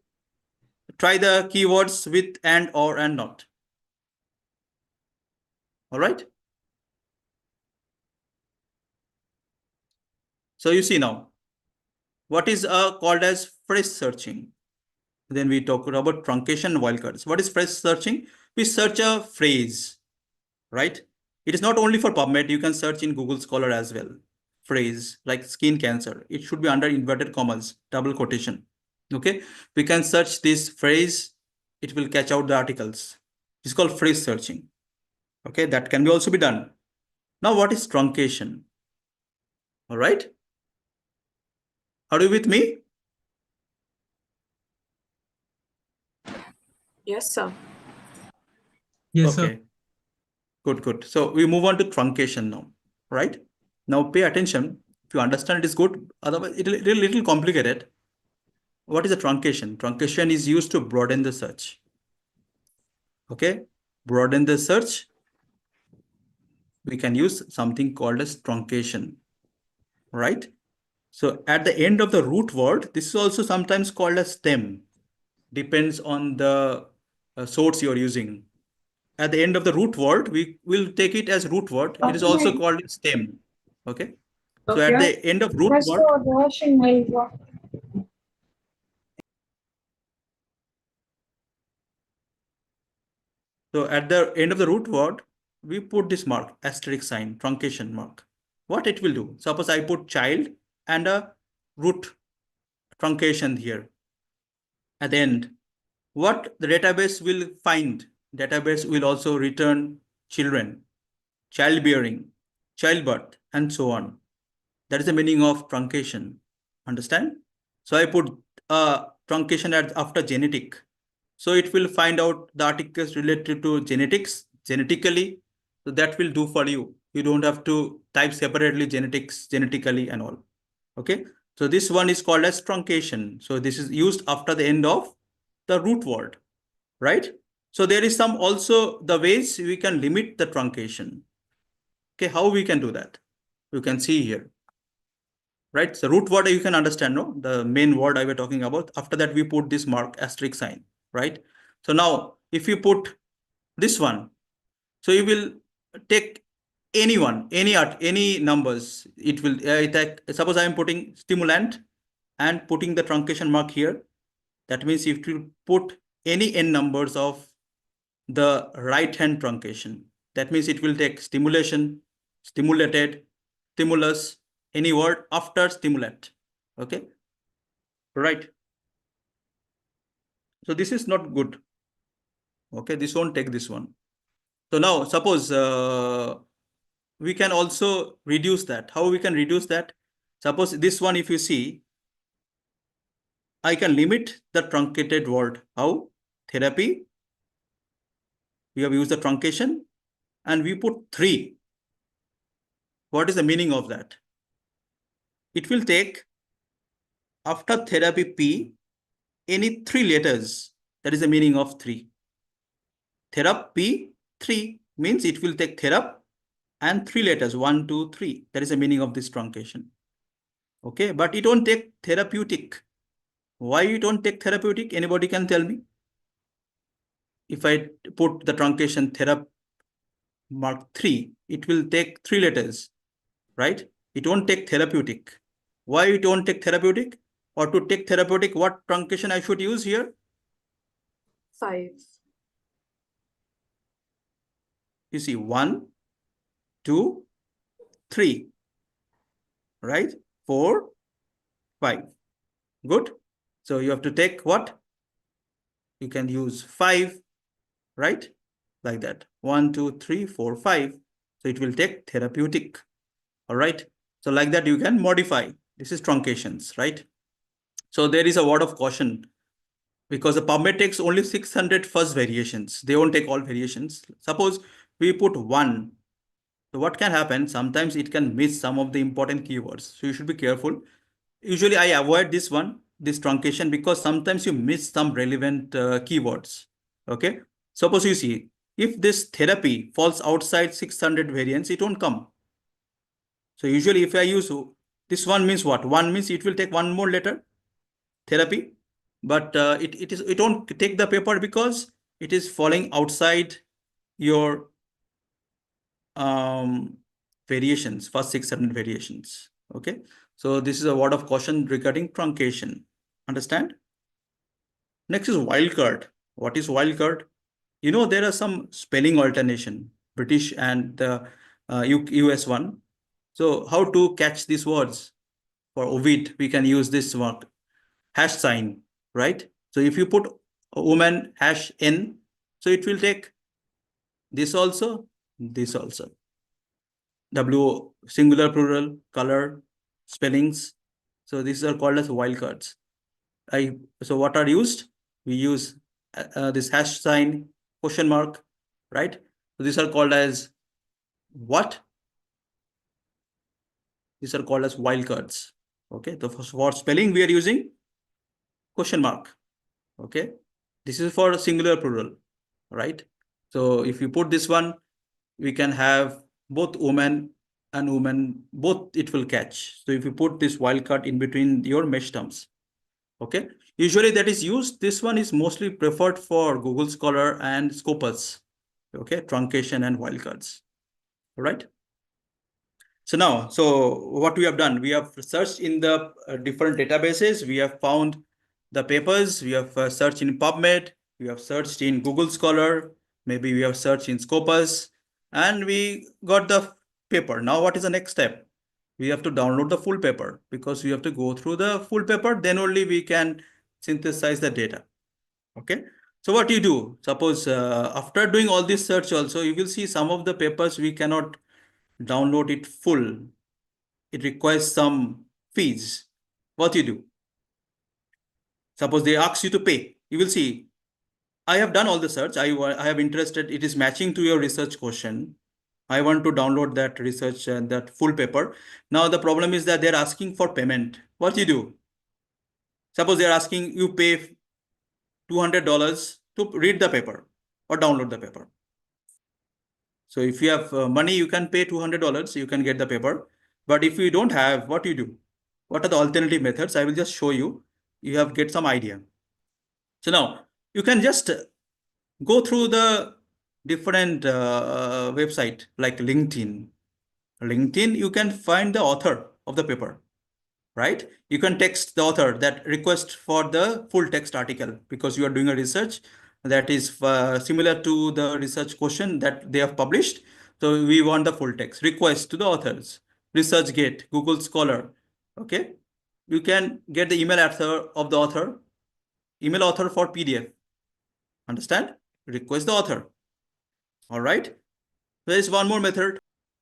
Try the keywords with and, or, and not. All right. So you see now, what is called as phrase searching? Then we talk about truncation and wildcards. What is phrase searching? We search a phrase, right? It is not only for PubMed. You can search in Google Scholar as well. Phrase like skin cancer. It should be under inverted commas, double quotation. Okay. We can search this phrase. It will catch out the articles. It's called phrase searching. Okay. That can be also be done. Now, what is truncation? All right. Are you with me? Yes, sir. Yes, Okay. sir. Good, good. So we move on to truncation now, right? Now pay attention. If you understand it is good. Otherwise, it will be a little complicated. What is a truncation? Truncation is used to broaden the search. Okay. Broaden the search. We can use something called as truncation, right? So at the end of the root word, this is also sometimes called a stem. Depends on the source you're using. At the end of the root word, we will take it as root word. It is also called stem. Okay. So at the end of root word, so at the end of the root word, we put this mark, asterisk sign, truncation mark. What it will do? Suppose I put child and a root truncation here. At the end, what the database will find? Database will also return children, childbearing, childbirth, and so on. That is the meaning of truncation. Understand? So I put truncation after genetic. So it will find out the articles related to genetics, genetically. So that will do for you. You don't have to type separately genetics, genetically and all. Okay. So this one is called as truncation. So this is used after the end of the root word, right? So there is some also the ways we can limit the truncation. Okay. How we can do that? You can see here. Right, so root word you can understand, no? The main word I were talking about. After that, we put this mark asterisk sign, right? So now, if you put this one, so you will take anyone, any numbers. It will suppose I am putting stimulant and putting the truncation mark here. That means if you put any n numbers of the right hand truncation, that means it will take stimulation, stimulated, stimulus, any word after stimulant. Okay, right. So this is not good. Okay, this won't take this one. So now suppose we can also reduce that. How we can reduce that? Suppose this one, if you see, I can limit the truncated word. How? Therapy. We have used the truncation and we put 3. What is the meaning of that? It will take after therapy P any 3 letters. That is the meaning of 3. Therapy 3 means it will take therap and 3 letters 1, 2, 3. That is the meaning of this truncation. Okay, but it won't take therapeutic. Why it won't take therapeutic? Anybody can tell me? If I put the truncation therap mark 3, it will take 3 letters, right? It won't take therapeutic. Why it won't take therapeutic? Or to take therapeutic, what truncation I should use here? 5. You see, 1, 2, 3, right? 4, 5. Good. So you have to take what? You can use 5, right? Like that. 1, 2, 3, 4, 5. So it will take therapeutic. All right. So like that you can modify. This is truncations, right? So there is a word of caution because the PubMed takes only 600 first variations. They won't take all variations. Suppose we put 1. So what can happen? Sometimes it can miss some of the important keywords. So you should be careful. Usually I avoid this one, this truncation, because sometimes you miss some relevant keywords. Okay. Suppose you see, if this therapy falls outside 600 variants, it won't come. So usually if I use this one means what? 1 means it will take 1 more letter, therapy, but it won't take the paper because it is falling outside your variations, first 600 variations. Okay. So this is a word of caution regarding truncation. Understand? Next is wildcard. What is wildcard? You know, there are some spelling alternation, British and the US one. So how to catch these words? For Ovid, we can use this word, hash sign, right? So if you put a woman #n, so it will take this also, this also. W singular, plural, color, spellings. So these are called as wildcards. So what are used? We use this hash sign, question mark, right? So these are called as what? These are called as wildcards. Okay. So for spelling, we are using question mark. Okay. This is for singular, plural, right? So if you put this one, we can have both woman and woman, both it will catch. So if you put this wildcard in between your mesh terms, okay, usually that is used. This one is mostly preferred for Google Scholar and Scopus, okay, truncation and wildcards, all right? So now, so what we have done, we have searched in the different databases, we have found the papers, we have searched in PubMed, we have searched in Google Scholar, maybe we have searched in Scopus, and we got the paper. Now what is the next step? We have to download the full paper because we have to go through the full paper, then only we can synthesize the data. Okay. So what you do, suppose after doing all this search also, you will see some of the papers we cannot download it full. It requires some fees. What you do? Suppose they ask you to pay. You will see, I have done all the search. I have interested, it is matching to your research question. I want to download that research and that full paper. Now the problem is that they're asking for payment. What you do? Suppose they're asking you pay $200 to read the paper or download the paper. So if you have money, you can pay $200, you can get the paper. But if you don't have, what you do? What are the alternative methods? I will just show you. You have get some idea. So now you can just go through the different website like LinkedIn. LinkedIn, you can find the author of the paper, right? You can text the author that request for the full text article because you are doing a research that is similar to the research question that they have published. So we want the full text request to the authors, ResearchGate, Google Scholar. Okay. you can get the email of the author, email author for PDF. Understand? Request the author. All right. There is one more method.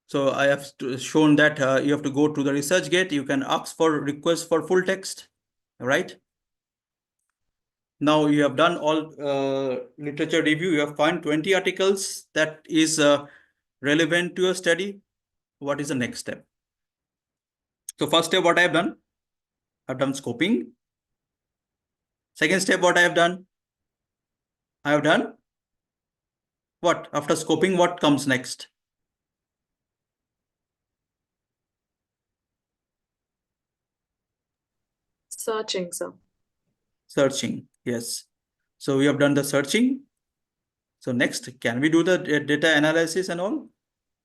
So I have shown that you have to go to the ResearchGate. You can ask for request for full text. All right. Now you have done all literature review. You have found 20 articles that is relevant to your study. What is the next step? So first step, what I have done? I've done scoping. Second step, what I have done? I have done what? After scoping, what comes next? Searching, sir. Searching. Yes. So we have done the searching. So next, can we do the data analysis and all?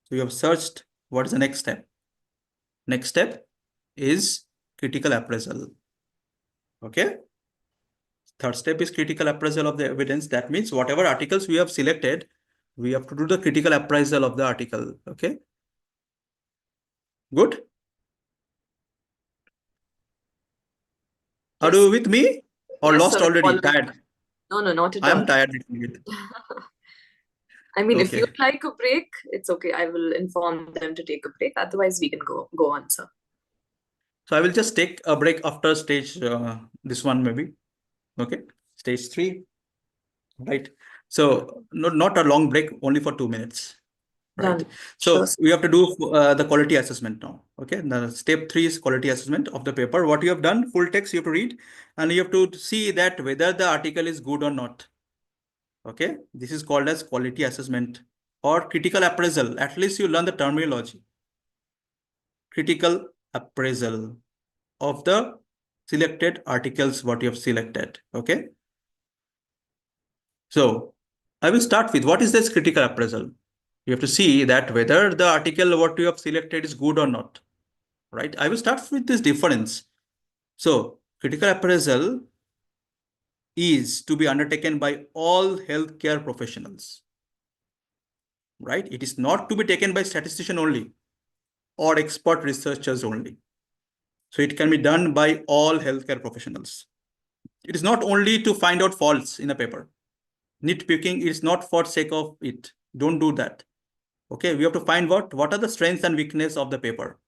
So you have searched. What is the next step? Next step is critical appraisal. Okay. Third step is critical appraisal of the evidence. That means whatever articles we have selected, we have to do the critical appraisal of the article. Okay. Good. Are Yes. you with me or Yes, lost sir. already? Tired? No, not at I all. am tired. I mean, if Okay. you'd like a break, it's okay. I will inform them to take a break. Otherwise, we can go on, sir. So I will just take a break after stage, this one maybe. Okay. Stage 3. Right. So not a long break, only for 2 minutes. Right. Done. So Sure, sir. we have to do the quality assessment now. Okay. The step 3 is quality assessment of the paper. What you have done, full text you have to read, and you have to see that whether the article is good or not. Okay. This is called as quality assessment or critical appraisal. At least you learn the terminology. Critical appraisal of the selected articles, what you have selected. Okay. So I will start with what is this critical appraisal? You have to see that whether the article what you have selected is good or not, right? I will start with this difference. So critical appraisal is to be undertaken by all healthcare professionals, right? It is not to be taken by statistician only or expert researchers only. So it can be done by all healthcare professionals. It is not only to find out faults in a paper. Nitpicking is not for sake of it. Don't do that. Okay, we have to find what are the strengths and weaknesses of the paper.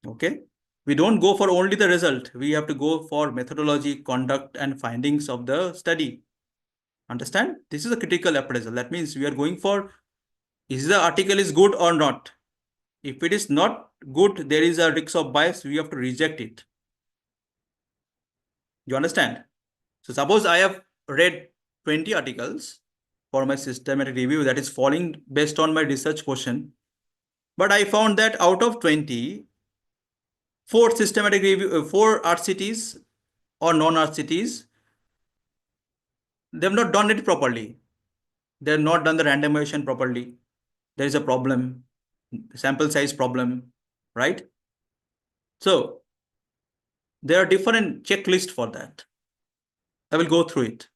Okay, we don't go for only the result. We have to go for methodology, conduct, and findings of the study. Understand? This is a critical appraisal. That means we are going for, is the article is good or not? If it is not good, there is a risk of bias. We have to reject it. You understand? So suppose I have read 20 articles for my systematic review that is falling based on my research question. But I found that out of 20, 4 systematic review, 4 RCTs or non-RCTs, they have not done it properly. They have not done the randomization properly. There is a problem, sample size problem, right? So there are different checklists for that. I will go through it.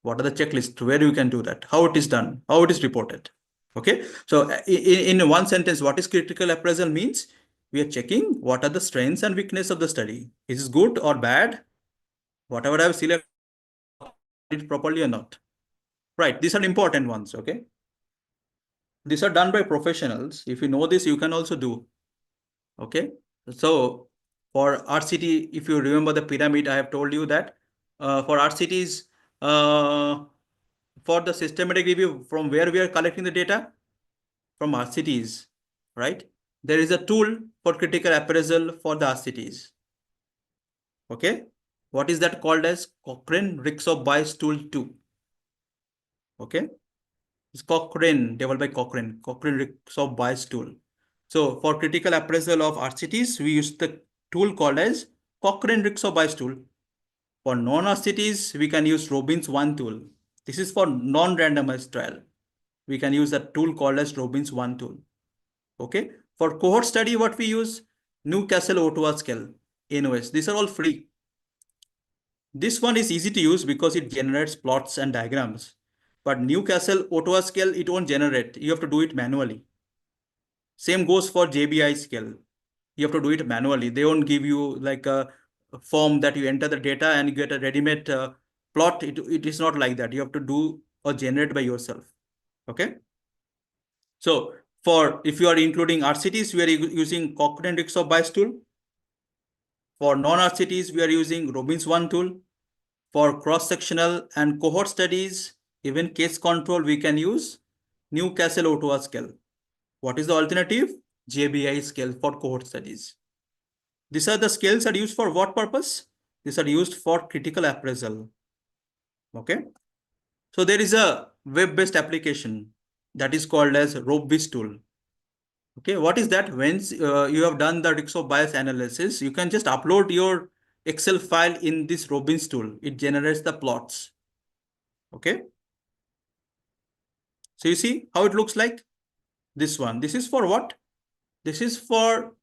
What are the checklists? Where you can do that? How it is done? How it is reported? Okay. So in one sentence, what is critical appraisal means? We are checking what are the strengths and weaknesses of the study. Is it good or bad? Whatever I have selected it properly or not. Right. These are important ones. Okay. These are done by professionals. If you know this, you can also do. Okay. So for RCT, if you remember the pyramid, I have told you that for RCTs, for the systematic review, from where we are collecting the data? From RCTs, right? There is a tool for critical appraisal for the RCTs. Okay. What is that called as? Cochrane Risk of Bias Tool 2. Okay. It's Cochrane, developed by Cochrane Risk of Bias Tool. So for critical appraisal of RCTs, we use the tool called as Cochrane Risk of Bias Tool. For non-RCTs, we can use Robbins 1 tool. This is for non-randomized trial. We can use a tool called as Robbins 1 tool. Okay. For cohort study, what we use? Newcastle Ottawa scale, NOS. These are all free. This one is easy to use because it generates plots and diagrams. But Newcastle Ottawa scale, it won't generate. You have to do it manually. Same goes for JBI scale. You have to do it manually. They won't give you like a form that you enter the data and you get a ready-made plot. It is not like that. You have to do or generate by yourself. Okay. So if you are including RCTs, we are using Cochrane Rixov bias tool. For non-RCTs, we are using Robbins 1 tool. For cross-sectional and cohort studies, even case control, we can use Newcastle Ottawa scale. What is the alternative? JBI scale for cohort studies. These are the scales are used for what purpose? These are used for critical appraisal. Okay. So there is a web-based application that is called as Robbins tool. Okay, what is that? When you have done the Rixov bias analysis, you can just upload your Excel file in this Robbins tool. It generates the plots. Okay. So you see how it looks like? This one. This is for what? This is for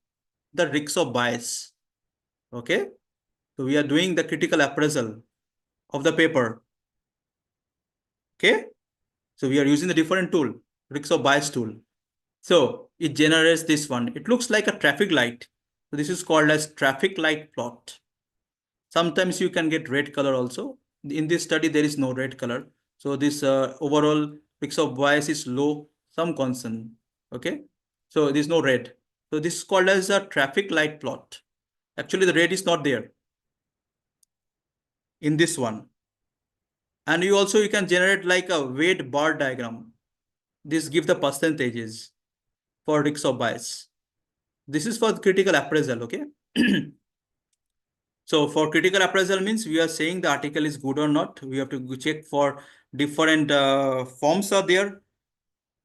the Rixov bias. Okay. So we are doing the critical appraisal of the paper. Okay. So we are using the different tool, Rixov bias tool. So it generates this one. It looks like a traffic light. So this is called as traffic light plot. Sometimes you can get red color also. In this study, there is no red color. So this overall Rixov bias is low, some constant. Okay. So there is no red. So this is called as a traffic light plot. Actually, the red is not there in this one. And you can generate like a weight bar diagram. This gives the percentages for Rixov bias. This is for critical appraisal. Okay. So for critical appraisal means we are saying the article is good or not. We have to check for different forms are there.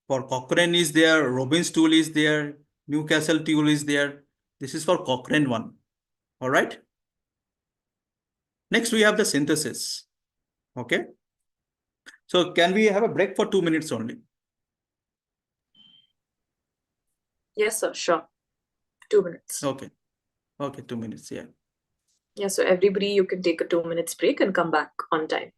For Cochrane is there, Robbins tool is there, Newcastle tool is there. This is for Cochrane one. All right. Next we have the synthesis. Okay. So can we have a break for 2 minutes only? Yes, sir. Sure. 2 minutes. Okay. Okay, 2 minutes. Yeah. Yeah, so everybody, you can take a 2 minutes break and come back on time.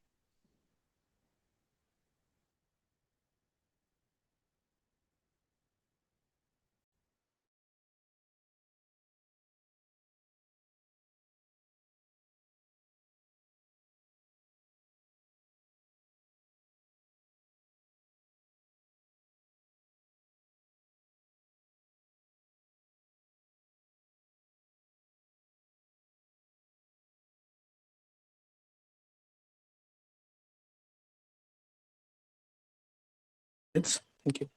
Thank you.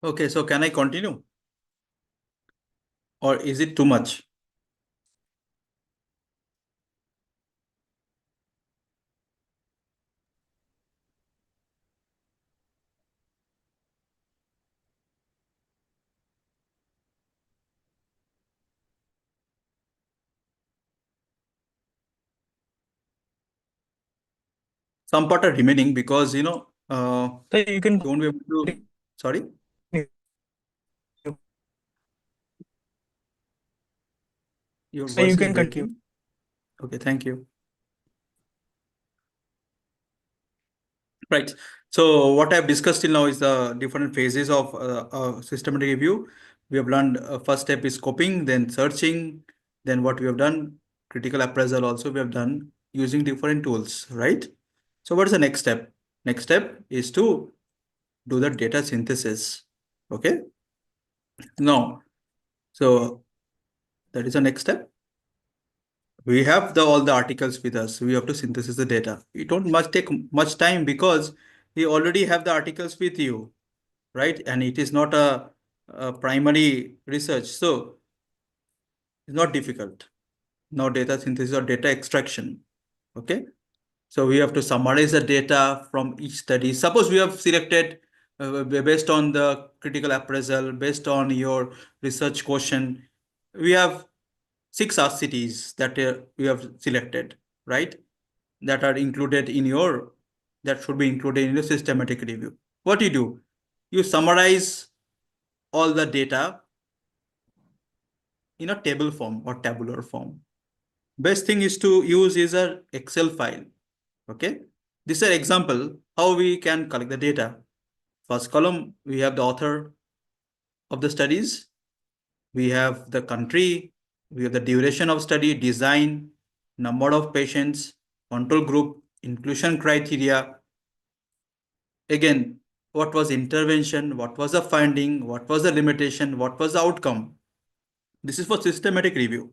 Okay, so can I continue? Or is it too much? Some part are remaining because, So you can you won't be able to. Sorry? Your so you voice is can continue. breaking. Okay, thank you. Right. So what I've discussed till now is the different phases of systematic review. We have learned first step is scoping, then searching, then what we have done, critical appraisal also we have done using different tools, right? So what is the next step? Next step is to do the data synthesis. Okay. Now, so that is the next step. We have all the articles with us. We have to synthesize the data. It don't much take much time because we already have the articles with you, right? And it is not a primary research, so it's not difficult. Now data synthesis or data extraction. Okay. So we have to summarize the data from each study. Suppose we have selected based on the critical appraisal, based on your research question, we have 6 RCTs that we have selected, right? That are included in your, that should be included in your systematic review. What you do? You summarize all the data in a table form or tabular form. Best thing is to use is a Excel file. Okay. This is an example how we can collect the data. First column, we have the author of the studies. We have the country. We have the duration of study, design, number of patients, control group, inclusion criteria. Again, what was intervention? What was the finding? What was the limitation? What was the outcome? This is for systematic review.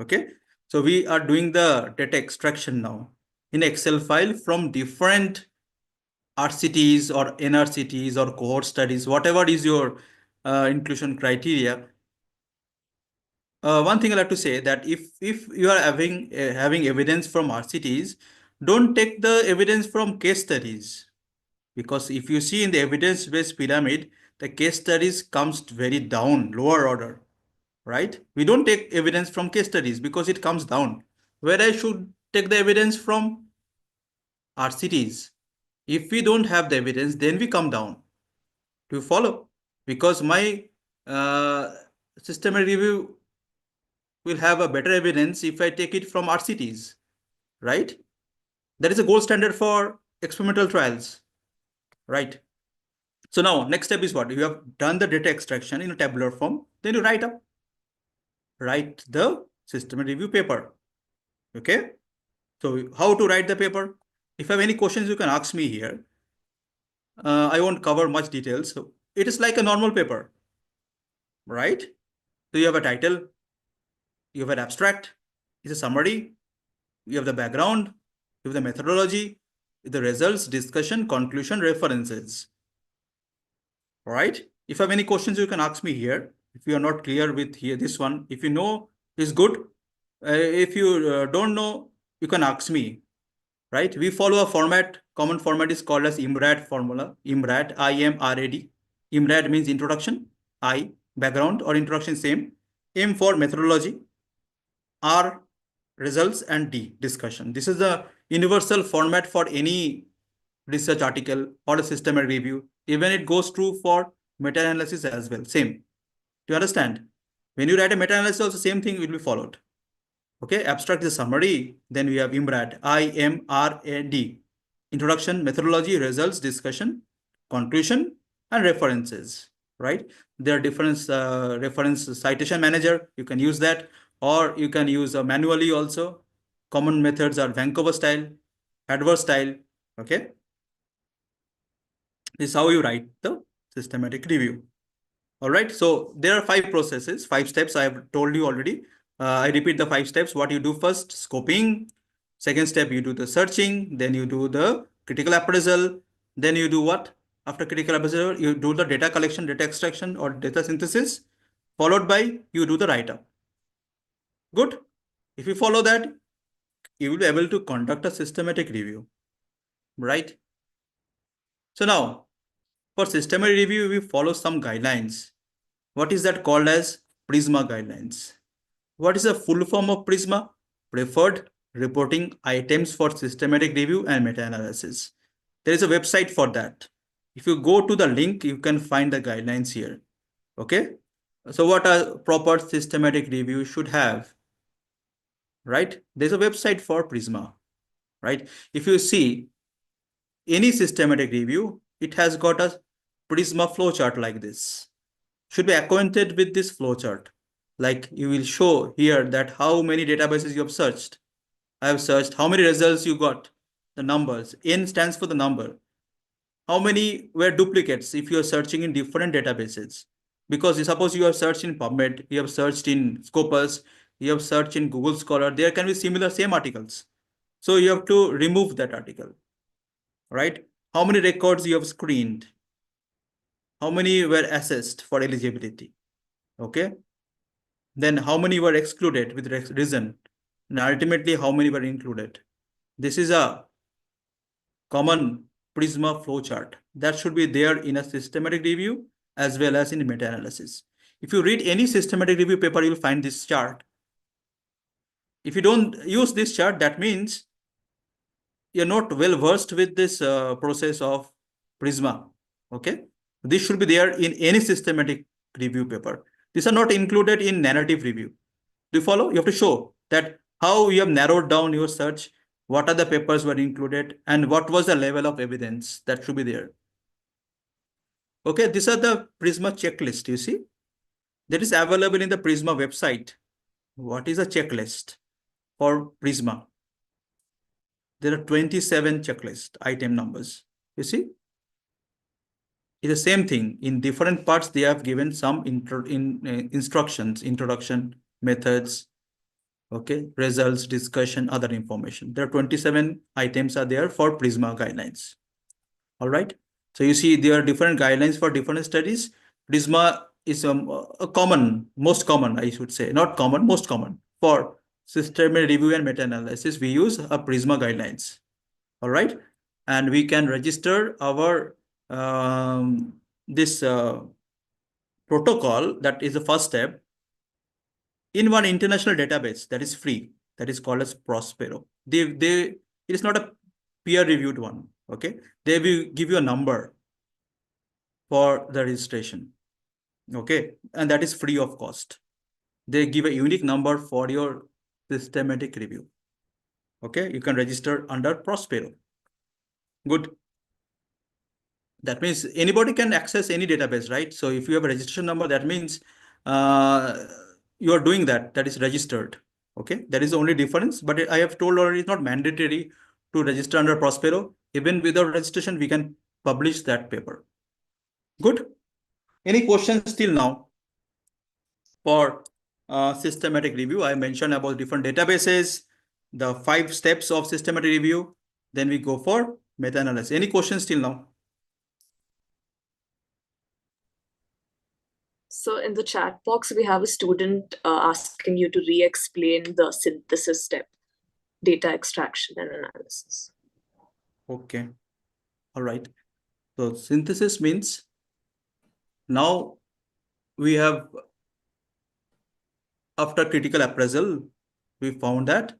Okay. So we are doing the data extraction now in Excel file from different RCTs or NRCTs or cohort studies, whatever is your inclusion criteria. One thing I like to say that if you are having evidence from RCTs, don't take the evidence from case studies, because if you see in the evidence-based pyramid, the case studies comes very down, lower order, right? We don't take evidence from case studies because it comes down. Where I should take the evidence from RCTs. If we don't have the evidence, then we come down. Do you follow? Because my uh, systematic review will have a better evidence if I take it from RCTs, right? That is a gold standard for experimental trials, right? So now next step is what? You have done the data extraction in a tabular form, then you write the systematic review paper. Okay. So how to write the paper? If you have any questions, you can ask me here. I won't cover much details. So it is like a normal paper, right? So you have a title, you have an abstract, it's a summary, you have the background, you have the methodology, the results, discussion, conclusion, references. All right. If you have any questions, you can ask me here. If you are not clear with here, this one, if you know, is good. If you don't know, you can ask me, right? We follow a format. Common format is called as IMRAD formula. IMRAD, I-M-R-A-D. IMRAD means introduction. I, background or introduction, same. M for methodology. R, results, and D, discussion. This is the universal format for any research article or a systematic review. Even it goes true for meta-analysis as well. Same. Do you understand? When you write a meta-analysis, also same thing will be followed. Okay, abstract is a summary. Then we have IMRAD, I-M-R-A-D. Introduction, methodology, results, discussion, conclusion, and references, right? There are different reference citation manager. You can use that, or you can use manually also. Common methods are Vancouver style, adverse style, okay? This is how you write the systematic review. All right. So there are 5 processes, 5 steps I have told you already. I repeat the 5 steps. What you do first, scoping. Second step, you do the searching. Then you do the critical appraisal. Then you do what? After critical appraisal, you do the data collection, data extraction, or data synthesis, followed by you do the write-up. Good. If you follow that, you will be able to conduct a systematic review, right? So now, for systematic review, we follow some guidelines. What is that called as PRISMA guidelines? What is the full form of PRISMA? Preferred Reporting Items for Systematic Review and Meta-Analysis. There is a website for that. If you go to the link, you can find the guidelines here. Okay. So what a proper systematic review should have, right? There's a website for PRISMA, right? If you see any systematic review, it has got a PRISMA flowchart like this. Should be acquainted with this flowchart. Like you will show here that how many databases you have searched. I have searched how many results you got, the numbers. N stands for the number. How many were duplicates if you are searching in different databases? Because suppose you have searched in PubMed, you have searched in Scopus, you have searched in Google Scholar, there can be similar same articles. So you have to remove that article, right? How many records you have screened? How many were assessed for eligibility? Okay. Then how many were excluded with reason? And ultimately, how many were included? This is a common PRISMA flowchart that should be there in a systematic review as well as in meta-analysis. If you read any systematic review paper, you'll find this chart. If you don't use this chart, that means you're not well versed with this process of PRISMA. Okay, this should be there in any systematic review paper. These are not included in narrative review. Do you follow? You have to show that how you have narrowed down your search, what are the papers were included, and what was the level of evidence that should be there. Okay, these are the PRISMA checklist, you see. That is available in the PRISMA website. What is a checklist for PRISMA? There are 27 checklist item numbers, you see. It's the same thing. In different parts, they have given some instructions, introduction, methods, okay, results, discussion, other information. There are 27 items are there for PRISMA guidelines. All right. So you see there are different guidelines for different studies. PRISMA is a common, most common, I should say, not common, most common. For systematic review and meta-analysis, we use a PRISMA guidelines. All right. And we can register our this protocol, that is the first step, in one international database that is free, that is called as Prospero. It is not a peer-reviewed one. Okay, they will give you a number for the registration. Okay, and that is free of cost. They give a unique number for your systematic review. Okay, you can register under Prospero. Good. That means anybody can access any database, right? So if you have a registration number, that means you are doing that. That is registered. Okay, that is the only difference. But I have told already, it's not mandatory to register under Prospero. Even without registration, we can publish that paper. Good. Any questions till now for systematic review? I mentioned about different databases, the 5 steps of systematic review. Then we go for meta-analysis. Any questions till now? So in the chat box, we have a student asking you to re-explain the synthesis step, data extraction and analysis. Okay. All right. So synthesis means now we have, after critical appraisal, we found that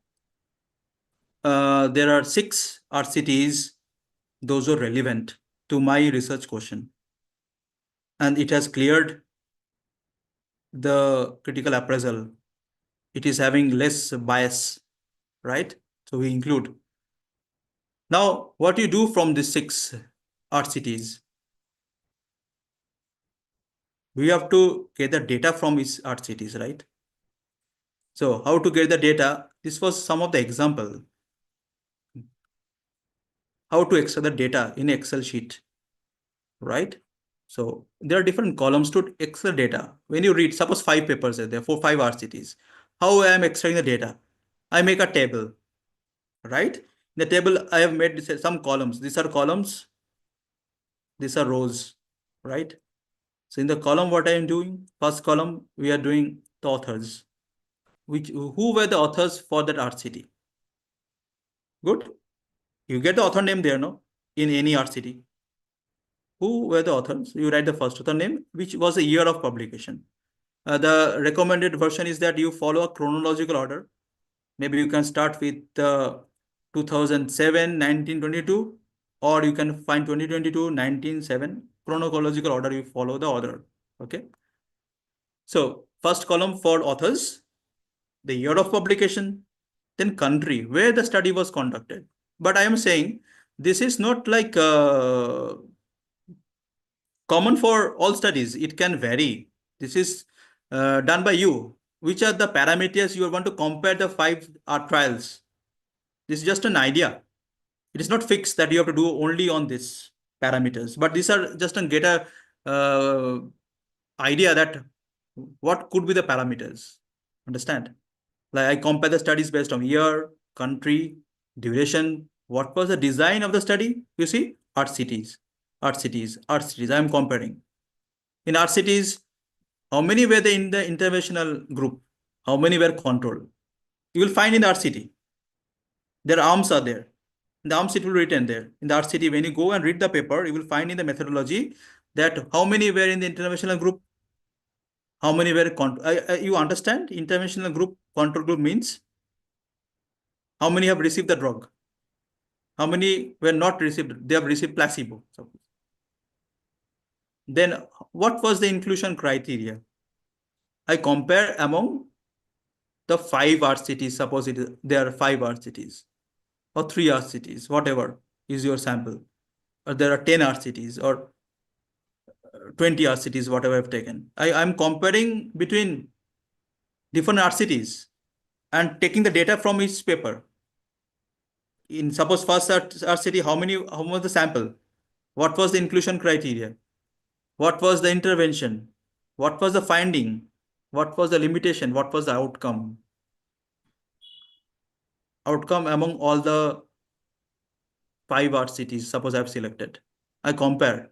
there are 6 RCTs, those are relevant to my research question. And it has cleared the critical appraisal. It is having less bias, right? So we include. Now, what do you do from these 6 RCTs? We have to get the data from these RCTs, right? So how to get the data? This was some of the example. How to extract the data in Excel sheet, right? So there are different columns to Excel data. When you read, suppose 5 papers are there, 5 RCTs. How I am extracting the data? I make a table, right? In the table, I have made some columns. These are columns These are rows, right? So in the column, what I am doing, first column, we are doing the authors. Who were the authors for that RCT? Good. You get the author name there, no? In any RCT. Who were the authors? You write the first author name, which was the year of publication. The recommended version is that you follow a chronological order. Maybe you can start with 2007, 1922, or you can find 2022, 1907. Chronological order, you follow the order. Okay. So first column for authors, the year of publication, then country where the study was conducted. But I am saying this is not like common for all studies. It can vary. This is done by you. Which are the parameters you want to compare the 5 trials? This is just an idea. It is not fixed that you have to do only on this parameters, but these are just to get a idea that what could be the parameters. Understand? Like I compare the studies based on year, country, duration. What was the design of the study? You see, art cities. I am comparing. In art cities, how many were they in the interventional group? How many were controlled? You will find in the RCT. Their arms are there. The arms it will be written there. In the RCT, when you go and read the paper, you will find in the methodology that how many were in the interventional group, how many were you understand? Interventional group, control group means how many have received the drug? How many were not received? They have received placebo. Then what was the inclusion criteria? I compare among the 5 RCTs. Suppose there are 5 RCTs or 3 RCTs, whatever is your sample. Or there are 10 RCTs or 20 RCTs, whatever I've taken. I'm comparing between different RCTs and taking the data from each paper. In suppose first RCT, how was the sample? What was the inclusion criteria? What was the intervention? What was the finding? What was the limitation? What was the outcome? Outcome among all the 5 RCTs, suppose I've selected. I compare.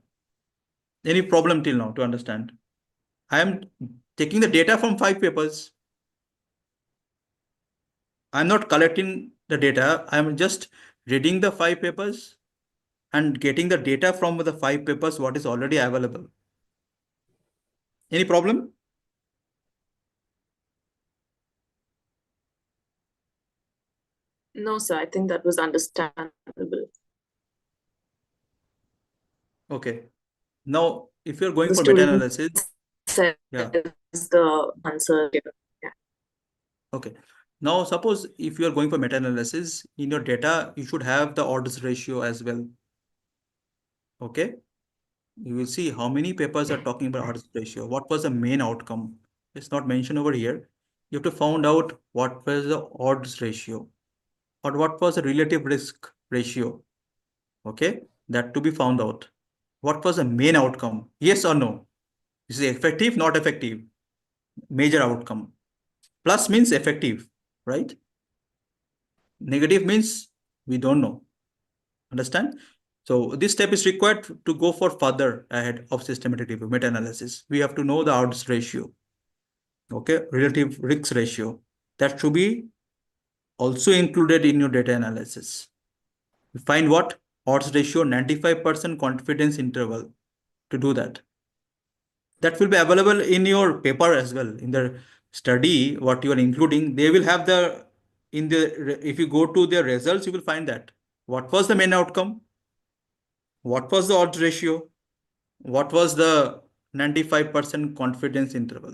Any problem till now to understand? I am taking the data from 5 papers. I'm not collecting the data. I'm just reading the 5 papers and getting the data from the 5 papers, what is already available. Any problem? No, sir, I think that was understandable. Okay. Now, if you're going The for student meta-analysis, says yeah. the answer. Yeah. Okay. Now, suppose if you are going for meta-analysis, in your data, you should have the odds ratio as well. Okay. You will see how many papers are talking about odds ratio. What was the main outcome? It's not mentioned over here. You have to find out what was the odds ratio or what was the relative risk ratio. Okay. That to be found out. What was the main outcome? Yes or no? Is it effective, not effective? Major outcome. Plus means effective, right? Negative means we don't know. Understand? So this step is required to go for further ahead of systematic review, meta-analysis. We have to know the odds ratio. Okay, relative risk ratio. That should be also included in your data analysis. You find what? Odds ratio 95% confidence interval to do that. That will be available in your paper as well. In the study, what you are including, they will have if you go to their results, you will find that. What was the main outcome? What was the odds ratio? What was the 95% confidence interval?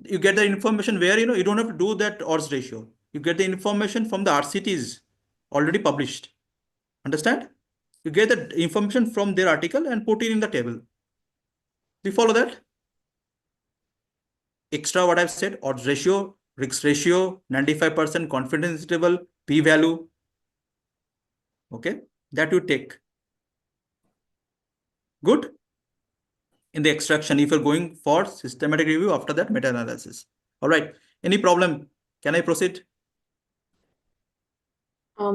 You get the information where, you don't have to do that odds ratio. You get the information from the RCTs already published. Understand? You get the information from their article and put it in the table. Do you follow that? Extra what I've said, odds ratio, risk ratio, 95% confidence interval, p-value. Okay, that you take. Good. In the extraction, if you're going for systematic review, after that meta-analysis. All right. Any problem? Can I proceed?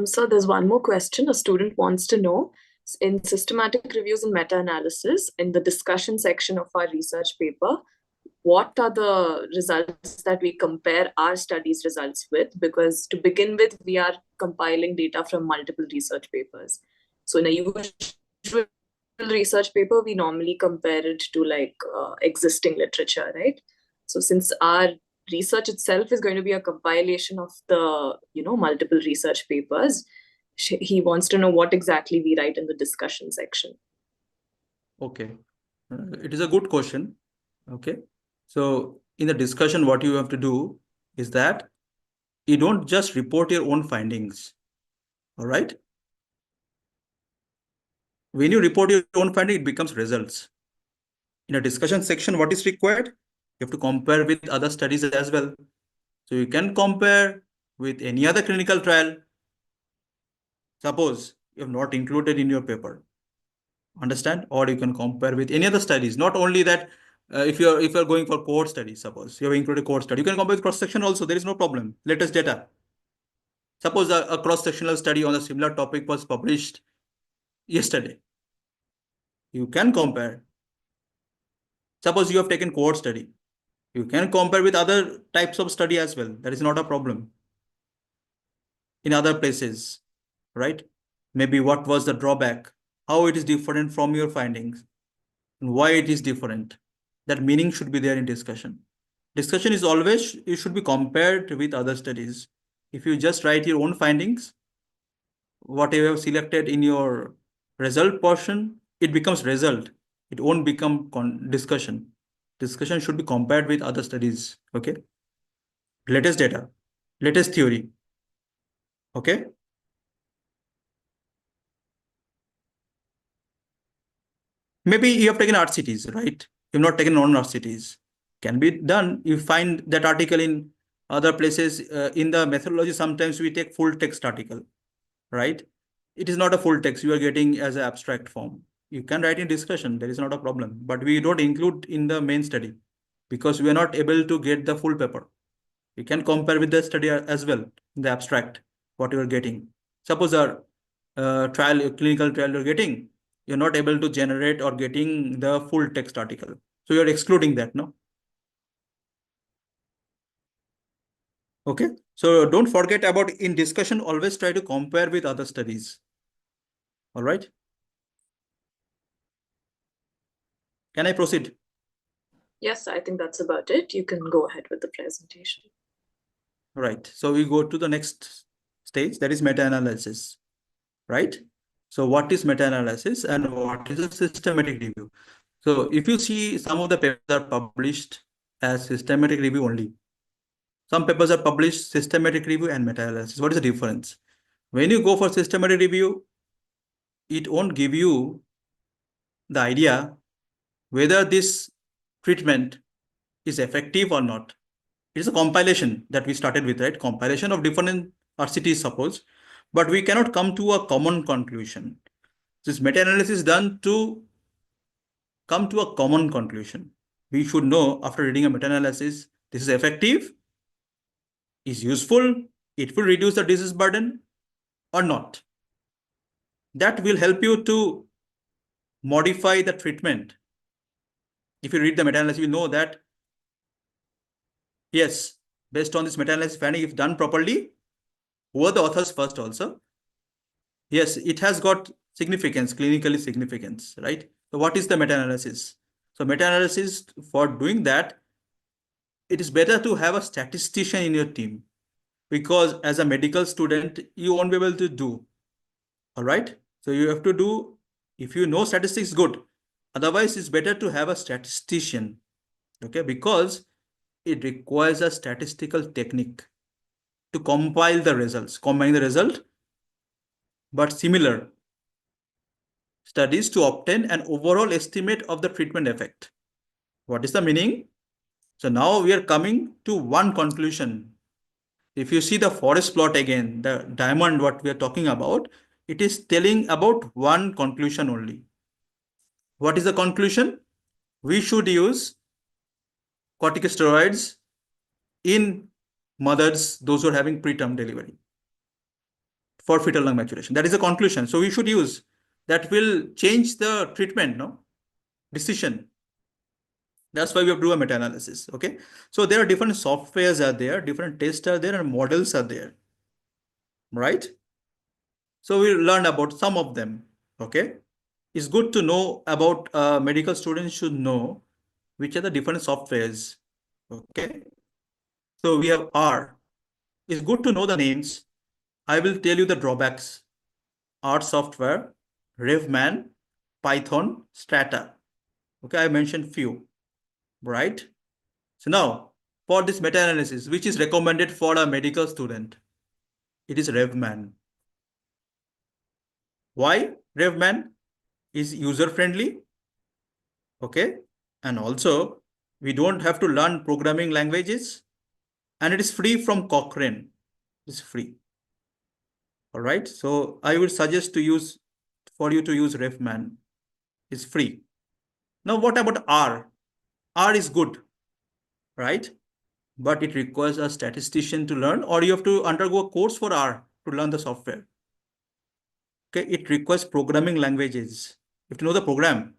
So there's one more question. A student wants to know, In systematic reviews and meta-analysis, in the discussion section of our research paper, what are the results that we compare our studies results with? Because to begin with, we are compiling data from multiple research papers. So in a usual research paper, we normally compare it to like existing literature, right? So since our research itself is going to be a compilation of the multiple research papers, he wants to know what exactly we write in the discussion section. Okay, it is a good question. Okay, so in the discussion, what you have to do is that you don't just report your own findings. All right. When you report your own finding, it becomes results. In a discussion section, what is required? You have to compare with other studies as well. So you can compare with any other clinical trial. Suppose you have not included in your paper. Understand? Or you can compare with any other studies. Not only that, if you're going for cohort study, suppose you have included cohort study, you can compare with cross section also. There is no problem. Latest data. Suppose a cross-sectional study on a similar topic was published yesterday. You can compare. Suppose you have taken cohort study. You can compare with other types of study as well. That is not a problem. In other places, right? Maybe what was the drawback, how it is different from your findings, and why it is different. That meaning should be there in discussion. Discussion is always, it should be compared with other studies. If you just write your own findings, what you have selected in your result portion, it becomes result. It won't become discussion. Discussion should be compared with other studies. Okay. Latest data, latest theory. Okay. Maybe you have taken RCTs, right? You've not taken non-RCTs. Can be done. You find that article in other places. In the methodology, sometimes we take full text article, right? It is not a full text. You are getting as an abstract form. You can write in discussion. There is not a problem. But we don't include in the main study because we are not able to get the full paper. We can compare with the study as well in the abstract, what you are getting. Suppose our clinical trial you're getting, you're not able to generate or getting the full text article. So you're excluding that, no? Okay. So don't forget about in discussion, always try to compare with other studies. All right. Can I proceed? Yes, I think that's about it. You can go ahead with the presentation. Right. So we go to the next stage, that is meta-analysis, right? So what is meta-analysis and what is a systematic review? So if you see, some of the papers are published as systematic review only. Some papers are published systematic review and meta-analysis. What is the difference? When you go for systematic review, it won't give you the idea whether this treatment is effective or not. It is a compilation that we started with, right? Compilation of different RCTs, suppose, but we cannot come to a common conclusion. This meta-analysis is done to come to a common conclusion. We should know after reading a meta-analysis, this is effective, is useful, it will reduce the disease burden or not. That will help you to modify the treatment. If you read the meta-analysis, you know that, yes, based on this meta-analysis finding, if done properly, who are the authors first also? Yes, it has got significance, clinically significance, right? So what is the meta-analysis? So meta-analysis, for doing that, it is better to have a statistician in your team, because as a medical student, you won't be able to do. All right. So you have to do, if you know statistics, good. Otherwise, it's better to have a statistician. Okay. Because it requires a statistical technique to compile the results, combine the result, but similar studies to obtain an overall estimate of the treatment effect. What is the meaning? So now we are coming to one conclusion. If you see the forest plot again, the diamond, what we are talking about, it is telling about one conclusion only. What is the conclusion? We should use corticosteroids in mothers, those who are having preterm delivery, for fetal lung maturation. That is the conclusion. So we should use. that will change the treatment, no? Decision. That's why we have to do a meta-analysis. Okay. So there are different softwares are there, different tests are there, and models are there. Right? So we learned about some of them. Okay. It's good to know about medical students should know which are the different softwares. Okay. So we have R. It's good to know the names. I will tell you the drawbacks. R software, RevMan, Python, Strata. Okay, I mentioned few, right? So now for this meta-analysis, which is recommended for a medical student, it is RevMan. Why RevMan? Is user-friendly, okay? And also we don't have to learn programming languages, and it is free from Cochrane. It's free. All right. So I would suggest for you to use RevMan. It's free. Now what about R? R is good, right? But it requires a statistician to learn, or you have to undergo a course for R to learn the software. Okay, it requires programming languages. You have to know the program.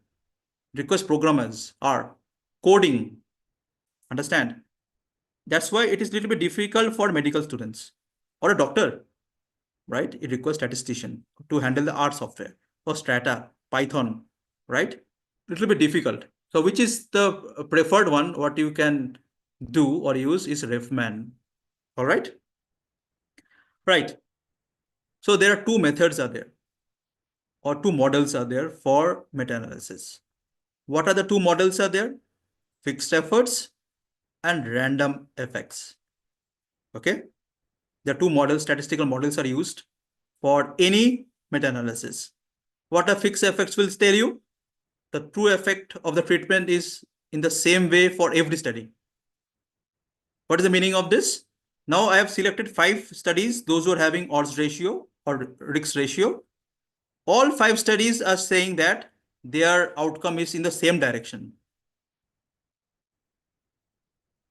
It requires programmers, R, coding. Understand? That's why it is a little bit difficult for medical students or a doctor, right? It requires statistician to handle the R software or Strata, Python, right? Little bit difficult. So which is the preferred one? What you can do or use is RevMan. All right. Right. So there are two methods are there, or two models are there for meta-analysis. What are the two models are there? Fixed efforts and random effects. Okay. The two models, statistical models are used for any meta-analysis. What are fixed effects will tell you? The true effect of the treatment is in the same way for every study. What is the meaning of this? Now I have selected 5 studies, those who are having odds ratio or risk ratio. All 5 studies are saying that their outcome is in the same direction.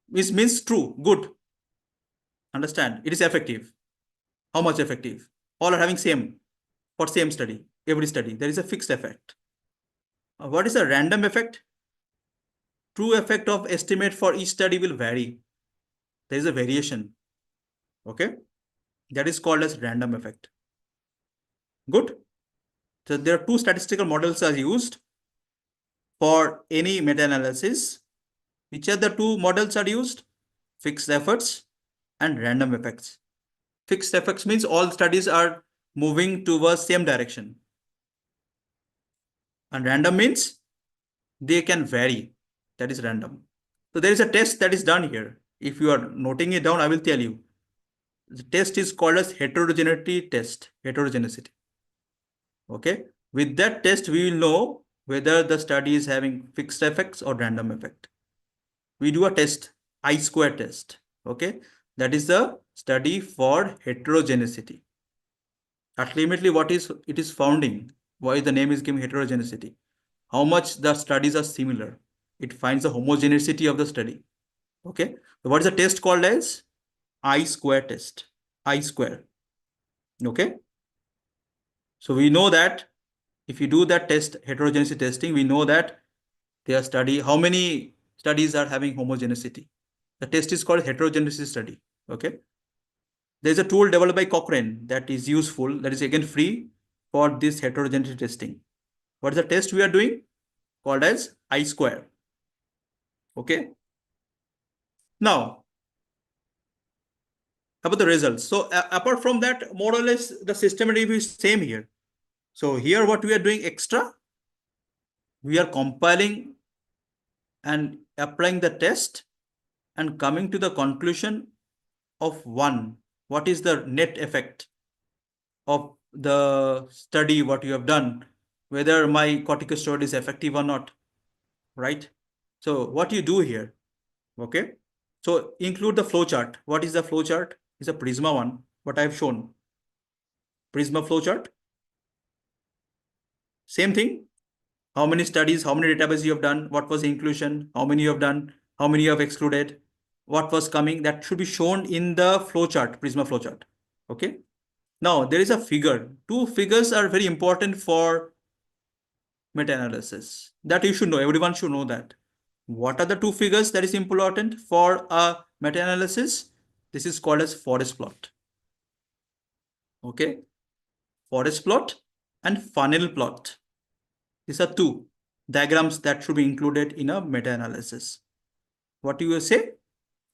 This means true, good. Understand? It is effective. How much effective? All are having same for same study, every study. There is a fixed effect. What is a random effect? True effect of estimate for each study will vary. There is a variation. Okay. That is called as random effect. Good. So there are two statistical models are used for any meta-analysis. Which are the two models are used? Fixed efforts and random effects. Fixed effects means all studies are moving towards same direction. And random means they can vary. That is random. So there is a test that is done here. If you are noting it down, I will tell you. The test is called as heterogeneity test. Heterogeneity. Okay. With that test, we will know whether the study is having fixed effects or random effect. We do a test, I-square test. Okay. That is the study for heterogeneity. Ultimately, what is it is founding? Why the name is given heterogeneity? How much the studies are similar? It finds the homogeneity of the study. Okay. So what is the test called as? I-square test. I-square. Okay. So we know that if you do that test, heterogeneity testing, we know that their study, how many studies are having homogeneity. The test is called heterogeneity study. Okay. There's a tool developed by Cochrane that is useful, that is again free for this heterogeneity testing. What is the test we are doing? Called as I-square. Okay. Now, about the results. So apart from that, more or less the systematic review is same here. So here what we are doing extra, we are compiling and applying the test and coming to the conclusion of one. What is the net effect of the study, what you have done, whether my corticosteroid is effective or not, right? So what you do here, okay? So include the flow chart. What is the flow chart? It's a Prisma one, what I have shown. Prisma flow chart. Same thing. How many studies, how many databases you have done, what was the inclusion, how many you have done, how many you have excluded, what was coming, that should be shown in the flow chart, Prisma flow chart. Okay. Now there is a figure. Two figures are very important for meta-analysis. That you should know. Everyone should know that. What are the two figures that is important for a meta-analysis? This is called as forest plot. Okay. Forest plot and funnel plot. These are two diagrams that should be included in a meta-analysis. What do you say?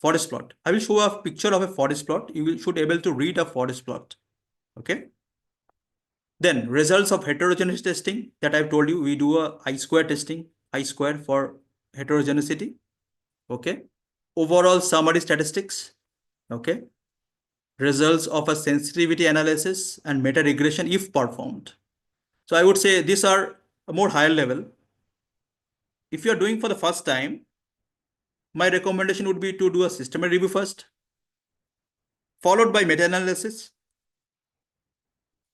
Forest plot. I will show a picture of a forest plot. Should be able to read a forest plot. Okay. Then results of heterogeneous testing that I've told you, we do a I-square testing, I-square for heterogeneity. Okay. Overall summary statistics. Okay. Results of a sensitivity analysis and meta regression if performed. So I would say these are a more higher level. If you are doing for the first time, my recommendation would be to do a systematic review first, followed by meta-analysis,